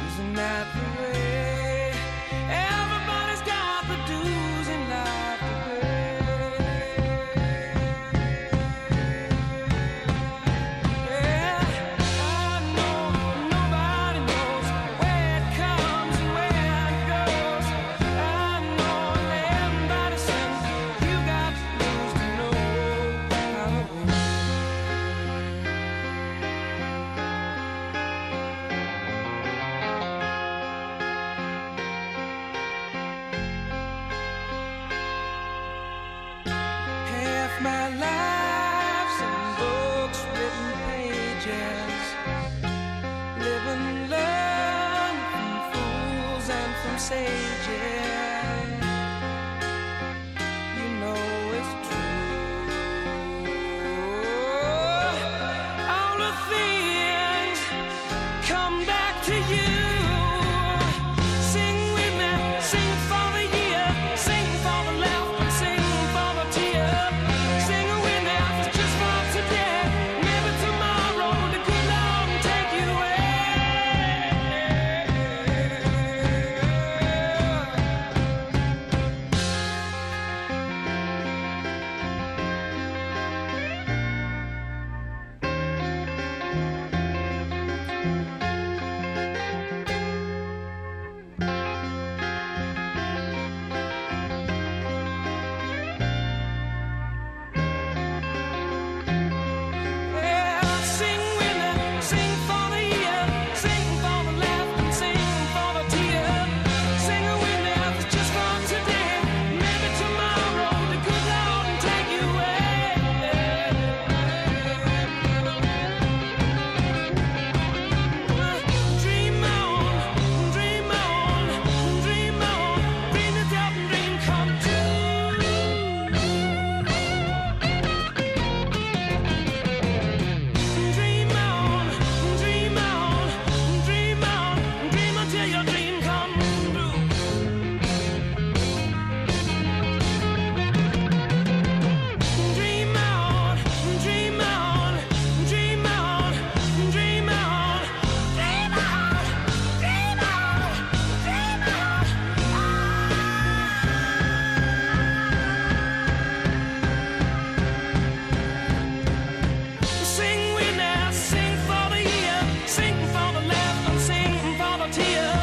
Isn't that the way? Everybody's got the dues in life to pay. Yeah, I know nobody knows where it comes and where it goes. I know everybody says you got to lose to know how to win. Half my life's in books, written pages. Live and learn from fools and from sages. You know it's true. All the things come back to you. Sing with me, sing for the year, sing for the laugh and sing for the tear. Sing with me, just for today. Maybe tomorrow the good Lord will take you away. Yeah, sing with me, sing for the year, sing for the laugh and sing for the tear. Sing with me, just for today. Maybe tomorrow the good Lord will take you away. Dream on, dream on, dream on, dream it up and dream come true. Dream on, dream on, dream on, dream until your dream come true. Dream on, dream on, dream on, dream on, dream on, dream on, dream on. Sing with me, sing for the year, sing for the laugh and sing for the tear.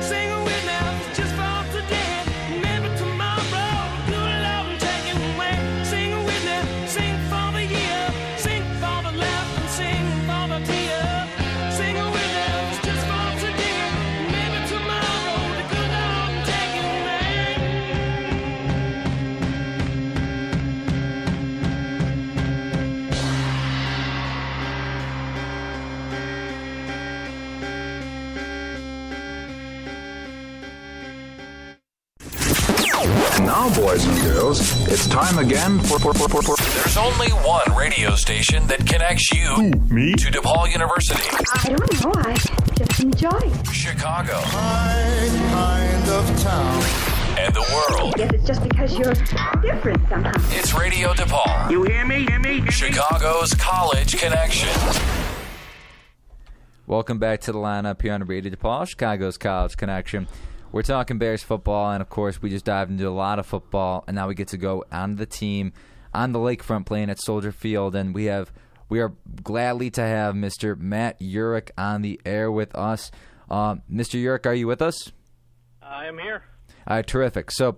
Sing with me, just for today. Maybe tomorrow, good Lord will take you away. Sing with me, sing for the year, sing for the laugh and sing for the tear. Sing with me, just for today. Maybe tomorrow, the good Lord will take you away. And now, boys and girls, it's time again for. There's only one radio station that connects you to DePaul University, I don't know. I just enjoy it. Chicago, My kind of town. and the world. I guess it's just because you're different somehow. It's Radio DePaul. You hear me? Hear me? Chicago's College Connection. Welcome back to the lineup here on Radio DePaul, Chicago's College Connection. We're talking Bears football, and of course, we just dived into a lot of football, and now we get to go on the team on the lakefront playing at Soldier Field, and we are gladly to have Mr. Matt Eurich on the air with us. Mr. Eurich, are you with us? I am here. All right, terrific. So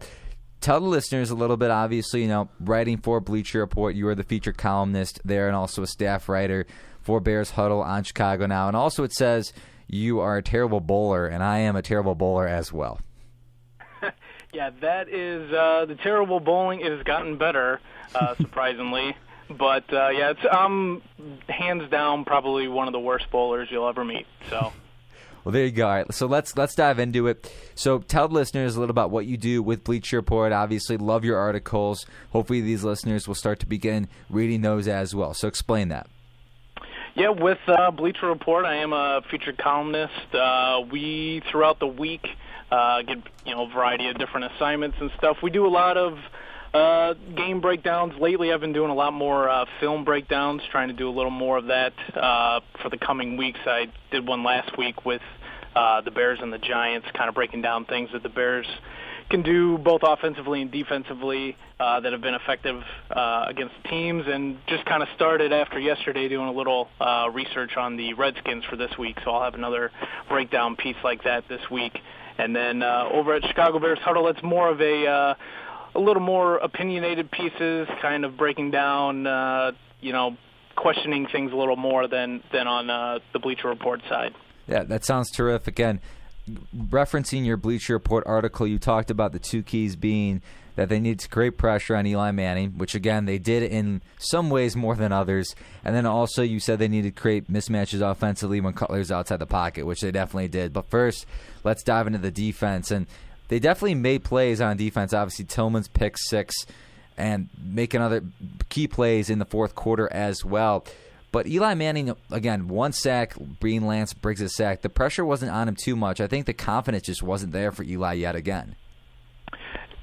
tell the listeners a little bit, obviously, writing for Bleach Report, you are the featured columnist there and also a staff writer for Bears Huddle on Chicago Now. And also it says you are a terrible bowler, and I am a terrible bowler as well. Yeah, that is the terrible bowling. It has gotten better, surprisingly. But, yeah, it's hands down probably one of the worst bowlers you'll ever meet. So. Well, there you go. All right, so let's dive into it. So tell the listeners a little about what you do with Bleach Report. Obviously, love your articles. Hopefully these listeners will start to begin reading those as well. So explain that. Yeah, with Bleach Report, I am a featured columnist. We, throughout the week, get a variety of different assignments and stuff. We do a lot of game breakdowns. Lately, I've been doing a lot more film breakdowns, trying to do a little more of that for the coming weeks. I did one last week with the Bears and the Giants, kind of breaking down things that the Bears can do both offensively and defensively that have been effective against teams, and just kind of started after yesterday doing a little research on the Redskins for this week. So I'll have another breakdown piece like that this week. And then over at Chicago Bears Huddle, it's more of a little more opinionated pieces, kind of breaking down, questioning things a little more than on the Bleacher Report side. Yeah, that sounds terrific. And referencing your Bleacher Report article, you talked about the two keys being that they need to create pressure on Eli Manning, which, again, they did in some ways more than others. And then also you said they needed to create mismatches offensively when Cutler's outside the pocket, which they definitely did. But first, let's dive into the defense. And they definitely made plays on defense. Obviously, Tillman's pick 6 and making other key plays in the fourth quarter as well. But Eli Manning, again, 1 sack, Breen Lance Briggs' sack. The pressure wasn't on him too much. I think the confidence just wasn't there for Eli yet again.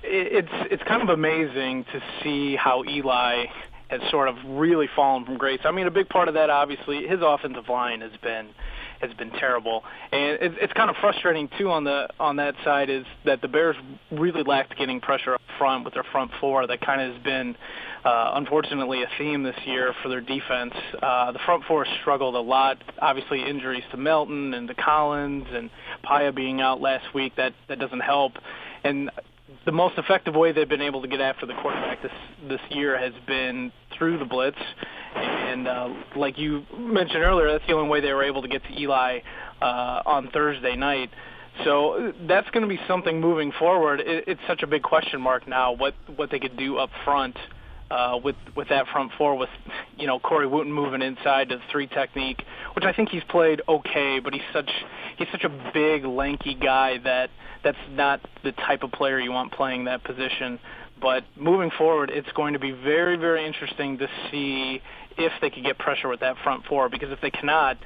It's kind of amazing to see how Eli has sort of really fallen from grace. I mean, a big part of that, obviously, his offensive line has been terrible, and it's kind of frustrating too on that side is that the Bears really lacked getting pressure up front with their front four. That kind of has been unfortunately a theme this year for their defense. The front four struggled a lot. Obviously, injuries to Melton and to Collins and Paya being out last week, that doesn't help. And the most effective way they've been able to get after the quarterback this year has been through the blitz. And like you mentioned earlier, that's the only way they were able to get to Eli on Thursday night. So that's going to be something moving forward. It's such a big question mark now what they could do up front with that front four, with Corey Wooten moving inside to the 3 technique, which I think he's played okay, but he's such a big, lanky guy that's not the type of player you want playing that position. But moving forward, it's going to be very, very interesting to see if they can get pressure with that front four, because if they cannot,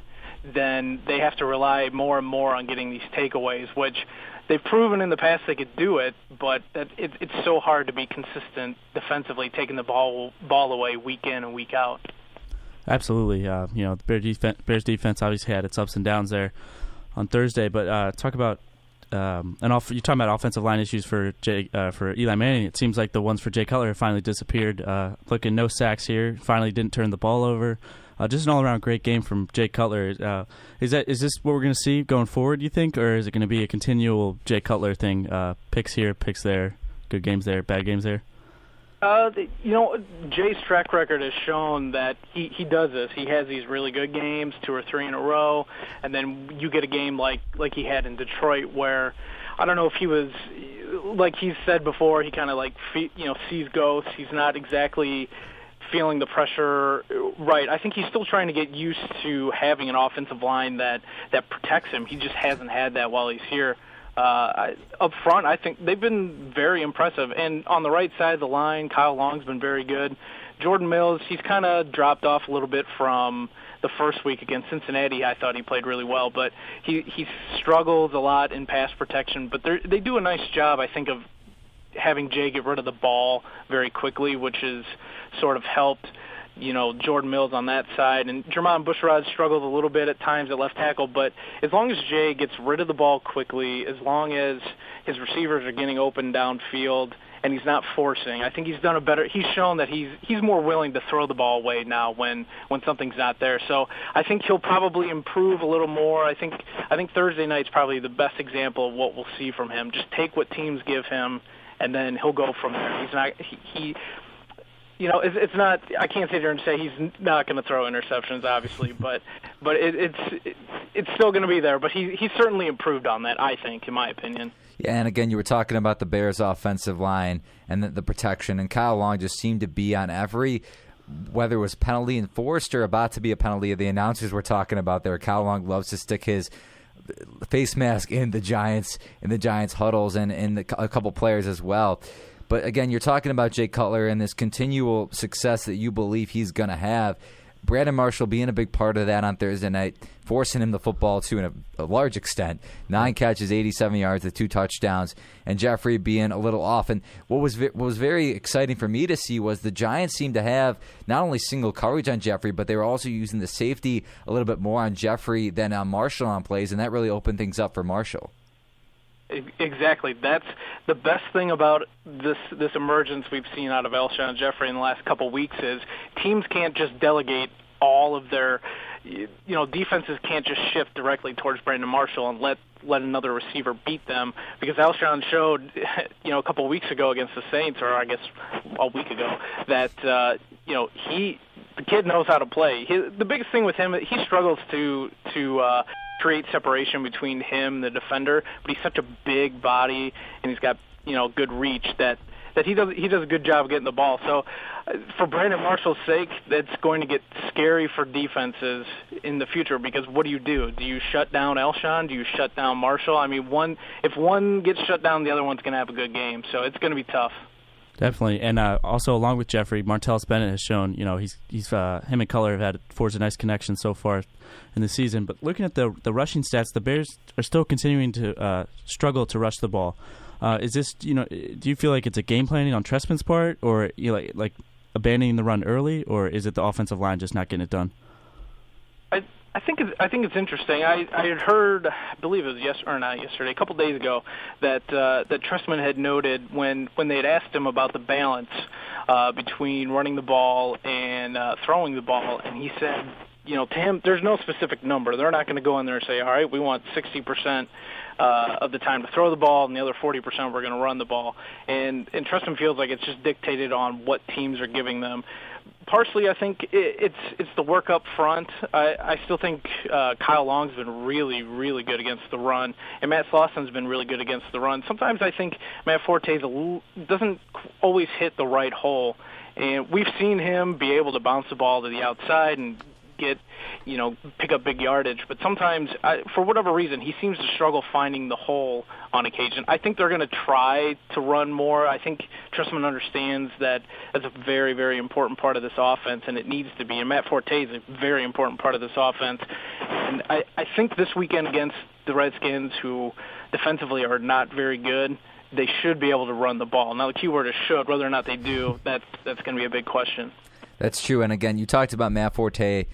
then they have to rely more and more on getting these takeaways, which they've proven in the past they could do it, but it's so hard to be consistent defensively, taking the ball away week in and week out. Absolutely. The Bears defense obviously had its ups and downs there on Thursday, but talk about you're talking about offensive line issues for Eli Manning. It seems like the ones for Jay Cutler have finally disappeared. Looking no sacks here. Finally didn't turn the ball over. Just an all-around great game from Jay Cutler. Is this what we're going to see going forward, you think, or is it going to be a continual Jay Cutler thing? Picks here, picks there, good games there, bad games there? Jay's track record has shown that he does this. He has these really good games, 2 or 3 in a row, and then you get a game like he had in Detroit where I don't know if he was, like he's said before, he kind of sees ghosts. He's not exactly feeling the pressure right. I think he's still trying to get used to having an offensive line that protects him. He just hasn't had that while he's here. Up front, I think they've been very impressive. And on the right side of the line, Kyle Long's been very good. Jordan Mills, he's kind of dropped off a little bit from the first week against Cincinnati. I thought he played really well, but he struggles a lot in pass protection. But they do a nice job, I think, of having Jay get rid of the ball very quickly, which has sort of helped Jordan Mills on that side. And Jermon Bushrod struggled a little bit at times at left tackle, but as long as Jay gets rid of the ball quickly, as long as his receivers are getting open downfield and he's not forcing, I think he's shown that he's more willing to throw the ball away now when something's not there. So I think he'll probably improve a little more. I think Thursday night's probably the best example of what we'll see from him. Just take what teams give him, and then he'll go from there. He's not it's not. I can't sit here and say he's not going to throw interceptions, obviously, but it's still going to be there. But he's certainly improved on that, I think, in my opinion. Yeah, and again, you were talking about the Bears' offensive line and the protection, and Kyle Long just seemed to be on every, whether it was penalty enforced or about to be a penalty, the announcers were talking about there. Kyle Long loves to stick his face mask in the Giants huddles and in a couple players as well. But again, you're talking about Jay Cutler and this continual success that you believe he's going to have. Brandon Marshall being a big part of that on Thursday night, forcing him the football to a large extent. 9 catches, 87 yards with 2 touchdowns, and Jeffrey being a little off. And what was very exciting for me to see was the Giants seemed to have not only single coverage on Jeffrey, but they were also using the safety a little bit more on Jeffrey than on Marshall on plays, and that really opened things up for Marshall. Exactly. That's the best thing about this emergence we've seen out of Alshon Jeffrey in the last couple weeks is teams can't just delegate all of their, defenses can't just shift directly towards Brandon Marshall and let another receiver beat them, because Alshon showed, a couple of weeks ago against the Saints, or I guess a week ago, that the kid knows how to play. The biggest thing with him, he struggles to create separation between him and the defender, but he's such a big body and he's got good reach that he does a good job of getting the ball. So for Brandon Marshall's sake, that's going to get scary for defenses in the future, because what do you do? Do you shut down Alshon? Do you shut down Marshall? I mean, if one gets shut down, the other one's going to have a good game. So it's going to be tough. Definitely, and also along with Jeffrey, Martellus Bennett has shown, he's him and Color have forged a nice connection so far in the season. But looking at the rushing stats, the Bears are still continuing to struggle to rush the ball. Is this, do you feel like it's a game planning on Trestman's part, or like abandoning the run early, or is it the offensive line just not getting it done? I think it's interesting. I had heard, I believe it was a couple days ago, that Trestman had noted when they had asked him about the balance between running the ball and throwing the ball, and he said, to him, there's no specific number. They're not going to go in there and say, all right, we want 60% of the time to throw the ball, and the other 40% we're going to run the ball. And Trestman feels like it's just dictated on what teams are giving them. Partially, I think it's the work up front. I still think Kyle Long's been really, really good against the run, and Matt Slauson's been really good against the run. Sometimes I think Matt Forte doesn't always hit the right hole, and we've seen him be able to bounce the ball to the outside and pick up big yardage. But sometimes, for whatever reason, he seems to struggle finding the hole on occasion. I think they're going to try to run more. I think Trestman understands that that's a very, very important part of this offense, and it needs to be. And Matt Forte is a very important part of this offense. And I think this weekend against the Redskins, who defensively are not very good, they should be able to run the ball. Now, the key word is should. Whether or not they do, that's going to be a big question. That's true. And again, you talked about Matt Forte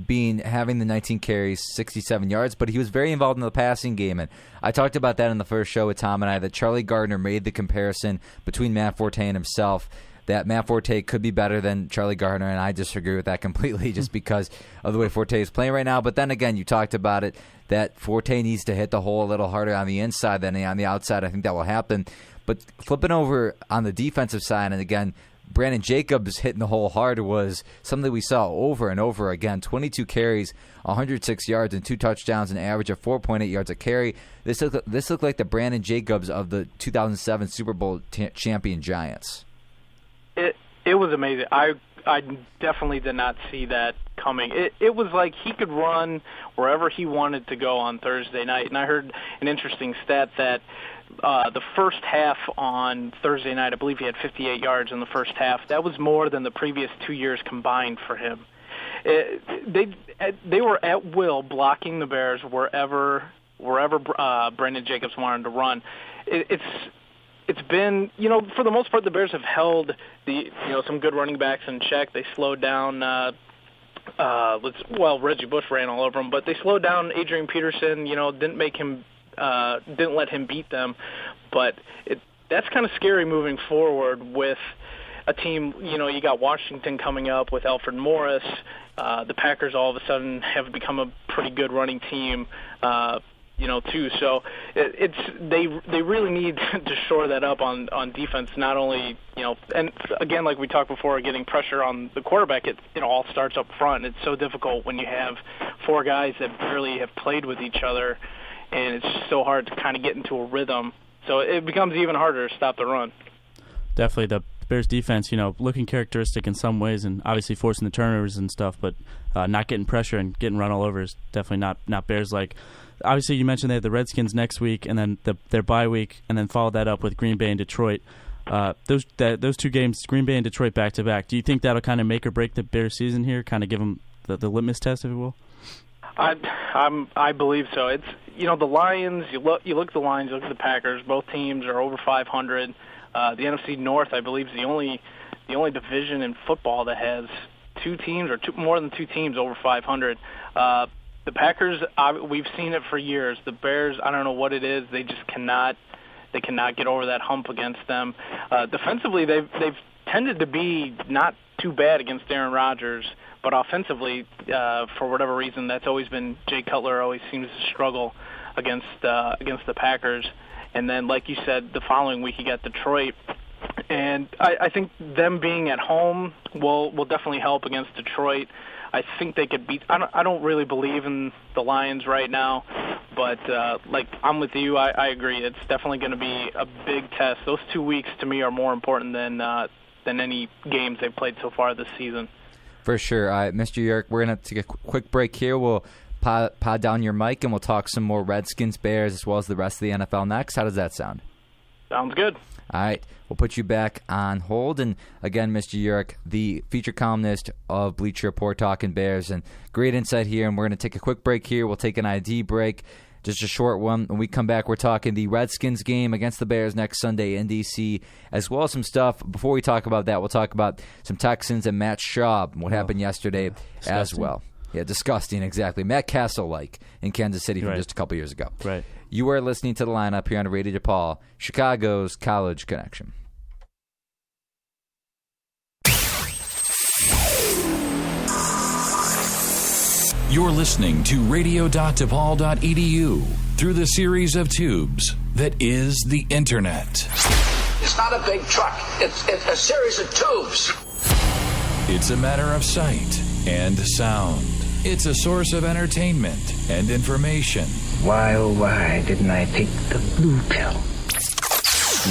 having the 19 carries, 67 yards, but he was very involved in the passing game. And I talked about that in the first show with Tom and I, that Charlie Gardner made the comparison between Matt Forte and himself, that Matt Forte could be better than Charlie Gardner, and I disagree with that completely just because of the way Forte is playing right now. But then again, you talked about it, that Forte needs to hit the hole a little harder on the inside than on the outside. I think that will happen. But flipping over on the defensive side, and again, Brandon Jacobs hitting the hole hard was something we saw over and over again. 22 carries, 106 yards, and 2 touchdowns, an average of 4.8 yards a carry. This looked like the Brandon Jacobs of the 2007 Super Bowl champion Giants. It was amazing. I definitely did not see that coming. It was like he could run wherever he wanted to go on Thursday night. And I heard an interesting stat that the first half on Thursday night, I believe he had 58 yards in the first half. That was more than the previous 2 years combined for him. They were at will blocking the Bears wherever Brandon Jacobs wanted to run. It's been, for the most part, the Bears have held some good running backs in check. They slowed down. Reggie Bush ran all over him, but they slowed down Adrian Peterson. Didn't let him beat them. But that's kind of scary moving forward with a team. You got Washington coming up with Alfred Morris. The Packers all of a sudden have become a pretty good running team. Too. So they really need to shore that up on defense. Not only and again, like we talked before, getting pressure on the quarterback. It all starts up front. It's so difficult when you have 4 guys that barely have played with each other, and it's just so hard to kind of get into a rhythm. So it becomes even harder to stop the run. Definitely, the Bears defense, looking characteristic in some ways, and obviously forcing the turnovers and stuff, but not getting pressure and getting run all over is definitely not Bears-like. Obviously, you mentioned they have the Redskins next week, and then their bye week, and then follow that up with Green Bay and Detroit. those two games, Green Bay and Detroit back to back. Do you think that'll kind of make or break the Bears season here? Kind of give them the litmus test, if you will. I believe so. It's the Lions. You look at the Lions. You look at the Packers. Both teams are over 500. The NFC North, I believe, is the only division in football that has two teams or more than two teams over 500. The Packers, we've seen it for years. The Bears, I don't know what it is. They just cannot get over that hump against them. Defensively, they've tended to be not too bad against Aaron Rodgers. But offensively, for whatever reason, that's always been Jay Cutler always seems to struggle against the Packers. And then, like you said, the following week you got Detroit. And I think them being at home will definitely help against Detroit. I think they could beat. I don't really believe in the Lions right now, but I'm with you. I agree. It's definitely going to be a big test. Those 2 weeks to me are more important than any games they've played so far this season. For sure. All right, Mr. Eurich, we're going to take a quick break here. We'll pod down your mic, and we'll talk some more Redskins, Bears, as well as the rest of the NFL next. How does that sound? Sounds good. All right. We'll put you back on hold. And, again, Mr. Eurich, the feature columnist of Bleach Report, talking Bears, and great insight here. And we're going to take a quick break here. We'll take an ID break, just a short one. When we come back, we're talking the Redskins game against the Bears next Sunday in D.C., as well as some stuff. Before we talk about that, we'll talk about some Texans and Matt Schaub, what happened yesterday as well. Yeah, disgusting, exactly. Matt Castle-like in Kansas City from just a couple years ago. Right. You are listening to The Lineup here on Radio DePaul, Chicago's College Connection. You're listening to radio.depaul.edu through the series of tubes that is the Internet. It's not a big truck. It's a series of tubes. It's a matter of sight and sound. It's a source of entertainment and information. Why, oh, why didn't I take the blue pill?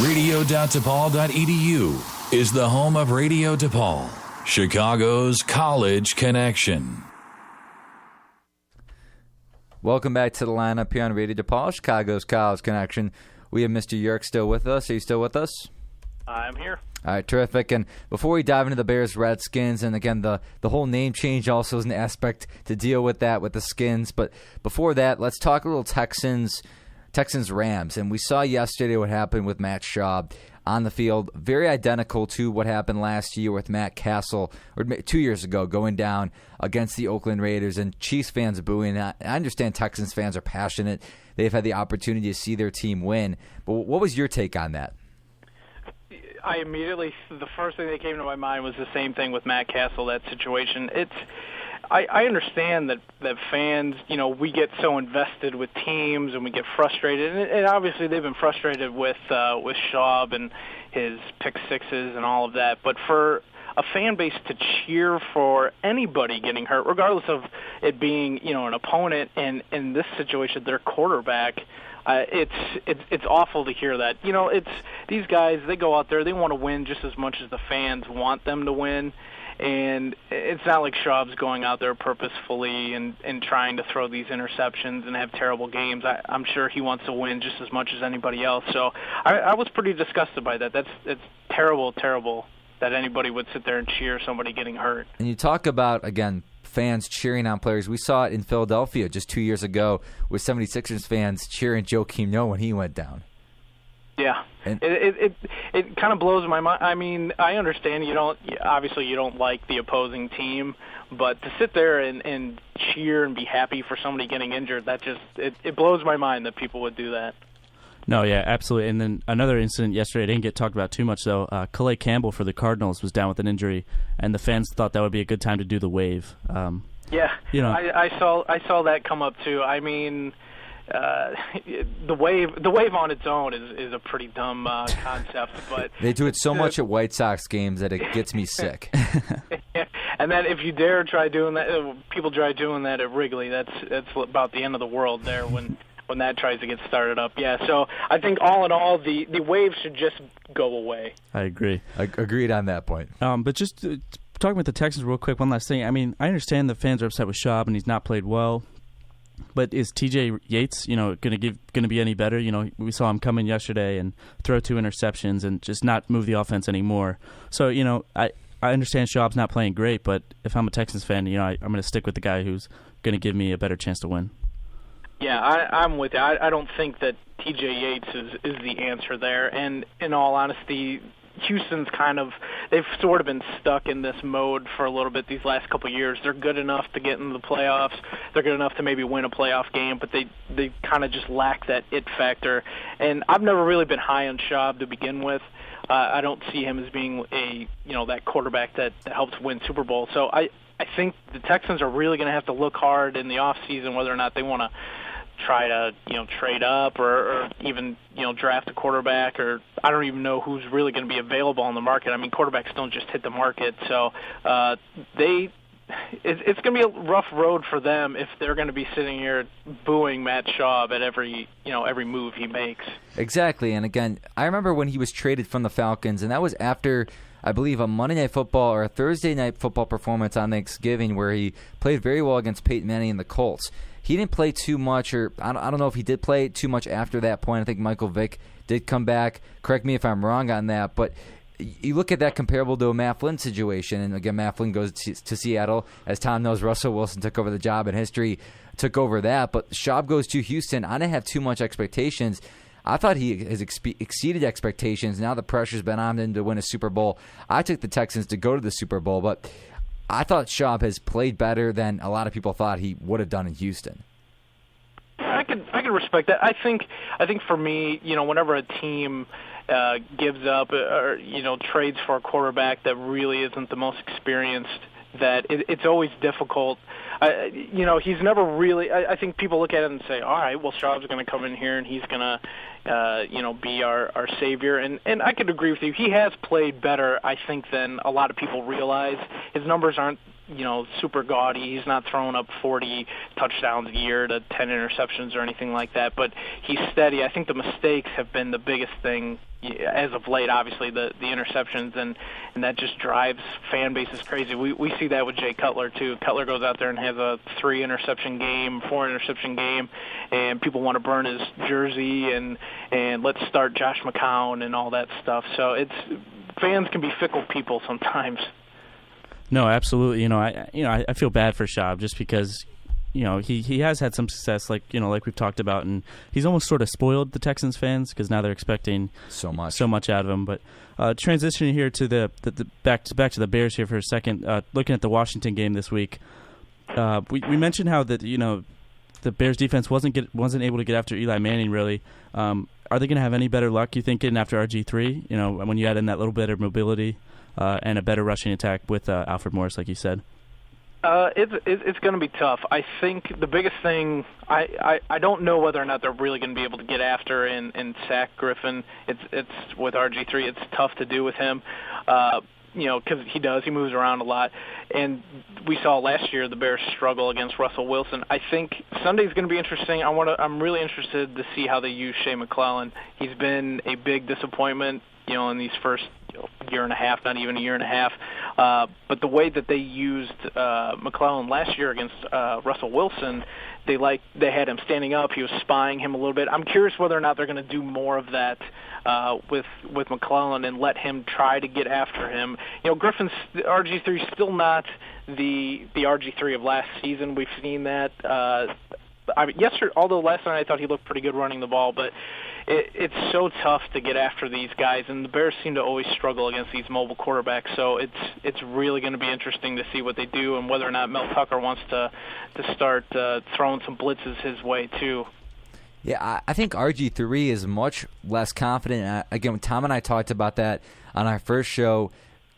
Radio.depaul.edu is the home of Radio DePaul, Chicago's College Connection. Welcome back to The Lineup here on Radio DePaul, Chicago's College Connection. We have Mr. Eurich still with us. Are you still with us? I'm here. All right, terrific. And before we dive into the Bears Redskins, and again, the whole name change also is an aspect to deal with that with the Skins. But before that, let's talk a little Texans Rams. And we saw yesterday what happened with Matt Schaub on the field, very identical to what happened last year with Matt Castle, or 2 years ago, going down against the Oakland Raiders, and Chiefs fans booing. I understand Texans fans are passionate. They've had the opportunity to see their team win. But what was your take on that? The first thing that came to my mind was the same thing with Matt Castle, that situation. I understand that fans, we get so invested with teams and we get frustrated, and obviously they've been frustrated with Schaub and his pick sixes and all of that. But for a fan base to cheer for anybody getting hurt, regardless of it being an opponent, and in this situation their quarterback, it's awful to hear that. It's these guys, they go out there, they want to win just as much as the fans want them to win. And it's not like Schaub's going out there purposefully and trying to throw these interceptions and have terrible games. I'm sure he wants to win just as much as anybody else. So I was pretty disgusted by that. It's terrible that anybody would sit there and cheer somebody getting hurt. And you talk about, again, fans cheering on players. We saw it in Philadelphia just 2 years ago with 76ers fans cheering Joakim Noah when he went down. Yeah, it kind of blows my mind. I mean, I understand you don't like the opposing team, but to sit there and cheer and be happy for somebody getting injured, it blows my mind that people would do that. No, yeah, absolutely. And then another incident yesterday, didn't get talked about too much though. Calais Campbell for the Cardinals was down with an injury, and the fans thought that would be a good time to do the wave. Yeah, I saw that come up too. I mean, the wave on its own is a pretty dumb concept, but they do it so much at White Sox games that it gets me sick. And then if you dare try doing that, people try doing that at Wrigley. That's about the end of the world there when that tries to get started up. Yeah, so I think all in all, the wave should just go away. I agree. Agreed on that point. But just talking with the Texans real quick, one last thing. I mean, I understand the fans are upset with Schaub and he's not played well. But is TJ Yates, going to be any better? We saw him come in yesterday and throw 2 interceptions and just not move the offense anymore. So, I understand Schaub's not playing great, but if I'm a Texans fan, I'm going to stick with the guy who's going to give me a better chance to win. Yeah, I'm with you. I don't think that TJ Yates is the answer there. And in all honesty, Houston's they've sort of been stuck in this mode for a little bit these last couple of years. They're good enough to get into the playoffs. They're good enough to maybe win a playoff game, but they kind of just lack that it factor. And I've never really been high on Schaub to begin with. I don't see him as being that quarterback that helps win Super Bowl. So I think the Texans are really going to have to look hard in the offseason whether or not they want to try to trade up or even draft a quarterback, or I don't even know who's really going to be available on the market. I mean, quarterbacks don't just hit the market, so it's going to be a rough road for them if they're going to be sitting here booing Matt Schaub at every move he makes. Exactly, and again, I remember when he was traded from the Falcons, and that was after, I believe, a Monday Night Football or a Thursday Night Football performance on Thanksgiving where he played very well against Peyton Manning and the Colts. He didn't play too much, or I don't know if he did play too much after that point. I think Michael Vick did come back. Correct me if I'm wrong on that, but you look at that comparable to a Matt Flynn situation, and again, Matt Flynn goes to Seattle. As Tom knows, Russell Wilson took over the job, and history took over that. But Schaub goes to Houston. I didn't have too much expectations. I thought he has exceeded expectations. Now the pressure's been on him to win a Super Bowl. I took the Texans to go to the Super Bowl, but I thought Schaub has played better than a lot of people thought he would have done in Houston. I can respect that. I think for me, whenever a team gives up or trades for a quarterback that really isn't the most experienced, that it's always difficult. He's never really. I think people look at it and say, "All right, well, Schaub's going to come in here and he's going to, be our savior." And I could agree with you. He has played better, I think, than a lot of people realize. His numbers aren't, super gaudy. He's not throwing up 40 touchdowns a year to 10 interceptions or anything like that. But he's steady. I think the mistakes have been the biggest thing as of late, obviously, the interceptions, and that just drives fan bases crazy. We see that with Jay Cutler, too. Cutler goes out there and has a 3-interception game, 4-interception game, and people want to burn his jersey and let's start Josh McCown and all that stuff. So fans can be fickle people sometimes. No, absolutely. I feel bad for Schaub just because he has had some success, like we've talked about, and he's almost sort of spoiled the Texans fans because now they're expecting so much out of him. But transitioning here to the back to the Bears here for a second, looking at the Washington game this week, we mentioned how that the Bears defense wasn't able to get after Eli Manning really. Are they going to have any better luck, you think, getting after RG3? When you add in that little bit of mobility and a better rushing attack with Alfred Morris, like you said. It's going to be tough. I think the biggest thing, I don't know whether or not they're really going to be able to get after and sack Griffin. It's with RG3. It's tough to do with him, because he moves around a lot. And we saw last year the Bears struggle against Russell Wilson. I think Sunday's going to be interesting. I'm really interested to see how they use Shea McClellin. He's been a big disappointment, in these first year and a half, not even a year and a half. But the way that they used McClellan last year against Russell Wilson, they had him standing up. He was spying him a little bit. I'm curious whether or not they're going to do more of that with McClellan and let him try to get after him. Griffin's RG3 is still not the RG3 of last season. We've seen that. Although last night I thought he looked pretty good running the ball, but it's so tough to get after these guys, and the Bears seem to always struggle against these mobile quarterbacks. So it's really going to be interesting to see what they do and whether or not Mel Tucker wants to start throwing some blitzes his way too. Yeah, I think RG3 is much less confident. Again, Tom and I talked about that on our first show,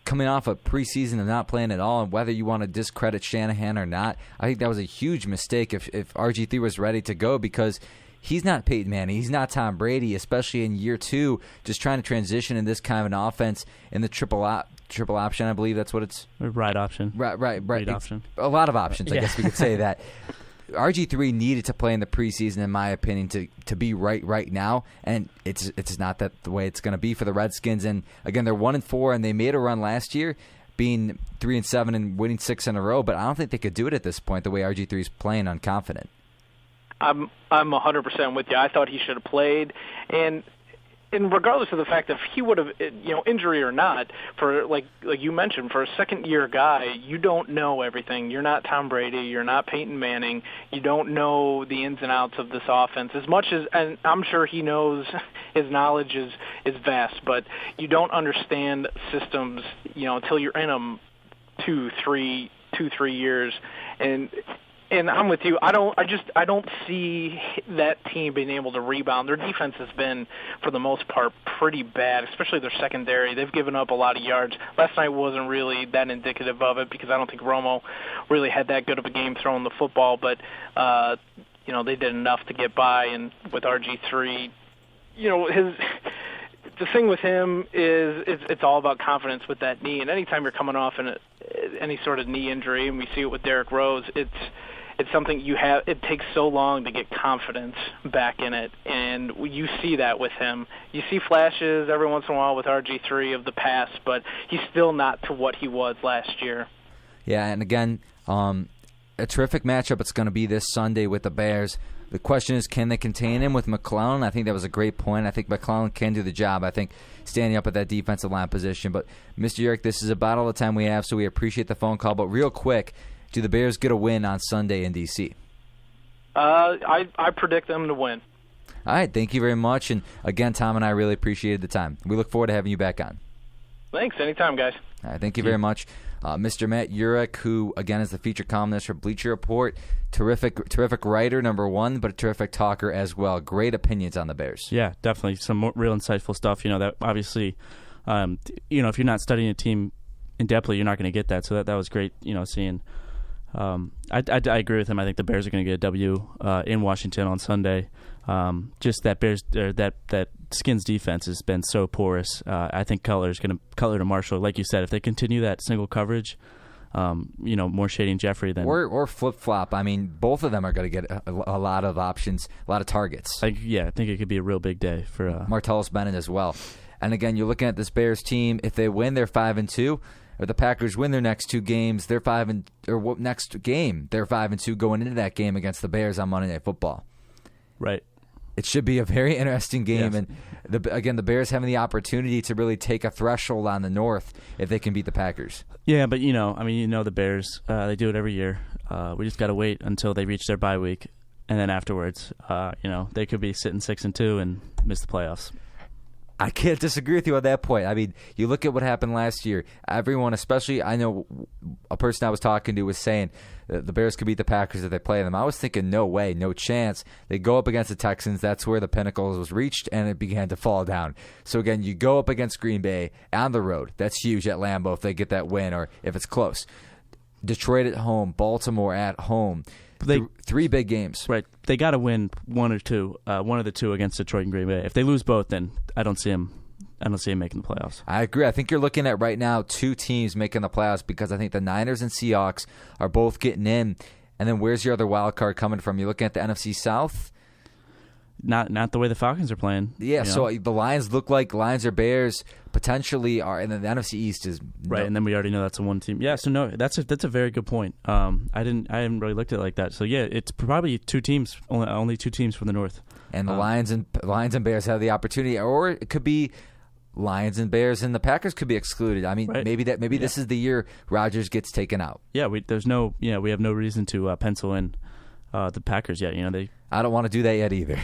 coming off a preseason of not playing at all, and whether you want to discredit Shanahan or not. I think that was a huge mistake if RG3 was ready to go, because he's not Peyton Manning. He's not Tom Brady, especially in year 2, just trying to transition in this kind of an offense in the triple option. I believe that's what it's. Right option. Right. Right option. A lot of options, I guess we could say that. RG3 needed to play in the preseason, in my opinion, to be right now, and it's not that the way it's going to be for the Redskins. And again, they're 1-4, and they made a run last year, being 3-7 and winning 6 in a row. But I don't think they could do it at this point. The way RG3 is playing, unconfident. I'm 100% with you. I thought he should have played, and regardless of the fact that if he would have, injury or not, for like you mentioned, for a second-year guy, you don't know everything. You're not Tom Brady. You're not Peyton Manning. You don't know the ins and outs of this offense as much as, and I'm sure he knows. His knowledge is vast, but you don't understand systems, until you're in them 2-3 years, and I'm with you. I don't see that team being able to rebound. Their defense has been, for the most part, pretty bad, especially their secondary. They've given up a lot of yards. Last night wasn't really that indicative of it because I don't think Romo really had that good of a game throwing the football, but they did enough to get by. And with RG3, the thing with him is it's all about confidence with that knee. And anytime you're coming off any sort of knee injury, and we see it with Derrick Rose, it's something you have. It takes so long to get confidence back in it, and you see that with him. You see flashes every once in a while with RG3 of the past, but he's still not to what he was last year. Yeah, and again, a terrific matchup it's going to be this Sunday with the Bears. The question is, can they contain him with McClellan? I think that was a great point. I think McClellan can do the job. I think standing up at that defensive line position. But, Mr. Eurich, this is about all the time we have, so we appreciate the phone call. But real quick, do the Bears get a win on Sunday in D.C.? I predict them to win. All right, thank you very much. And, again, Tom and I really appreciated the time. We look forward to having you back on. Thanks. Anytime, guys. All right, thank you very much. Mr. Matt Eurich, who, again, is the feature columnist for Bleach Report. Terrific writer, number one, but a terrific talker as well. Great opinions on the Bears. Yeah, definitely. Some real insightful stuff. That obviously, if you're not studying a team in depth, you're not going to get that. So that was great, seeing. I agree with him. I think the Bears are going to get a W in Washington on Sunday. Just that that Skins defense has been so porous. I think Cutler to Marshall, like you said, if they continue that single coverage, more shading Jeffrey than or flip flop. I mean, both of them are going to get a lot of options, a lot of targets. I think it could be a real big day for Martellus Bennett as well. And again, you're looking at this Bears team. If they win, they're 5-2. If the Packers win their next two games, they're 5-2 going into that game against the Bears on Monday Night Football. Right. It should be a very interesting game, yes. And the Bears having the opportunity to really take a threshold on the North if they can beat the Packers. Yeah, but the Bears, they do it every year. We just got to wait until they reach their bye week, and then afterwards, they could be sitting 6-2 and miss the playoffs. I can't disagree with you on that point. I mean, you look at what happened last year. Everyone, especially I know a person I was talking to was saying that the Bears could beat the Packers if they play them. I was thinking, no way, no chance. They go up against the Texans. That's where the pinnacle was reached, and it began to fall down. So, again, you go up against Green Bay on the road. That's huge at Lambeau if they get that win or if it's close. Detroit at home, Baltimore at home. Three big games. Right. They got to win one of the two against Detroit and Green Bay. If they lose both, then I don't see them making the playoffs. I agree. I think you're looking at right now two teams making the playoffs because I think the Niners and Seahawks are both getting in. And then where's your other wild card coming from? You're looking at the NFC South? Not the way the Falcons are playing. Yeah, so the Lions look like Lions or Bears potentially are, and then the NFC East is right. And then we already know that's a one team. Yeah, so no, that's a very good point. I haven't really looked at it like that. So yeah, it's probably two teams, only two teams from the North. And the Lions and Bears have the opportunity, or it could be Lions and Bears, and the Packers could be excluded. I mean, right. maybe this is the year Rodgers gets taken out. Yeah, we have no reason to pencil in the Packers yet. I don't want to do that yet either.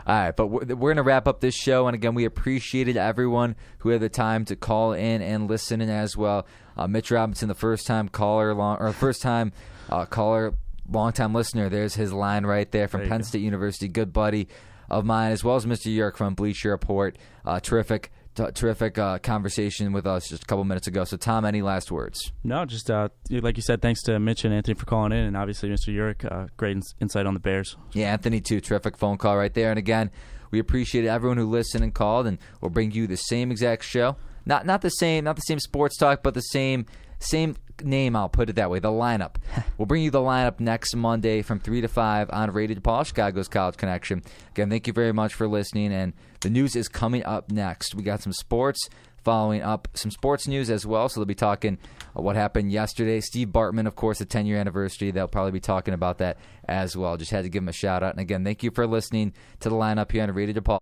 All right, but we're going to wrap up this show. And again, we appreciated everyone who had the time to call in and listen in as well. Mitch Robinson, the first-time caller, long-time listener. There's his line right there from Penn State University. Good buddy of mine, as well as Mr. Eurich from Bleach Report. Terrific conversation with us just a couple minutes ago. So, Tom, any last words? No, just like you said, thanks to Mitch and Anthony for calling in, and obviously Mr. Eurich, great insight on the Bears. Yeah, Anthony too. Terrific phone call right there. And again, we appreciate everyone who listened and called, and we'll bring you the same exact show. Not the same sports talk, but the same name. I'll put it that way. The lineup. We'll bring you the lineup next Monday from 3 to 5 on Radio DePaul, Chicago's College Connection. Again, thank you very much for listening, and the news is coming up next. We got some sports, following up some sports news as well. So they'll be talking what happened yesterday. Steve Bartman, of course, the 10-year anniversary. They'll probably be talking about that as well. Just had to give him a shout out. And again, thank you for listening to the lineup here on Radio DePaul.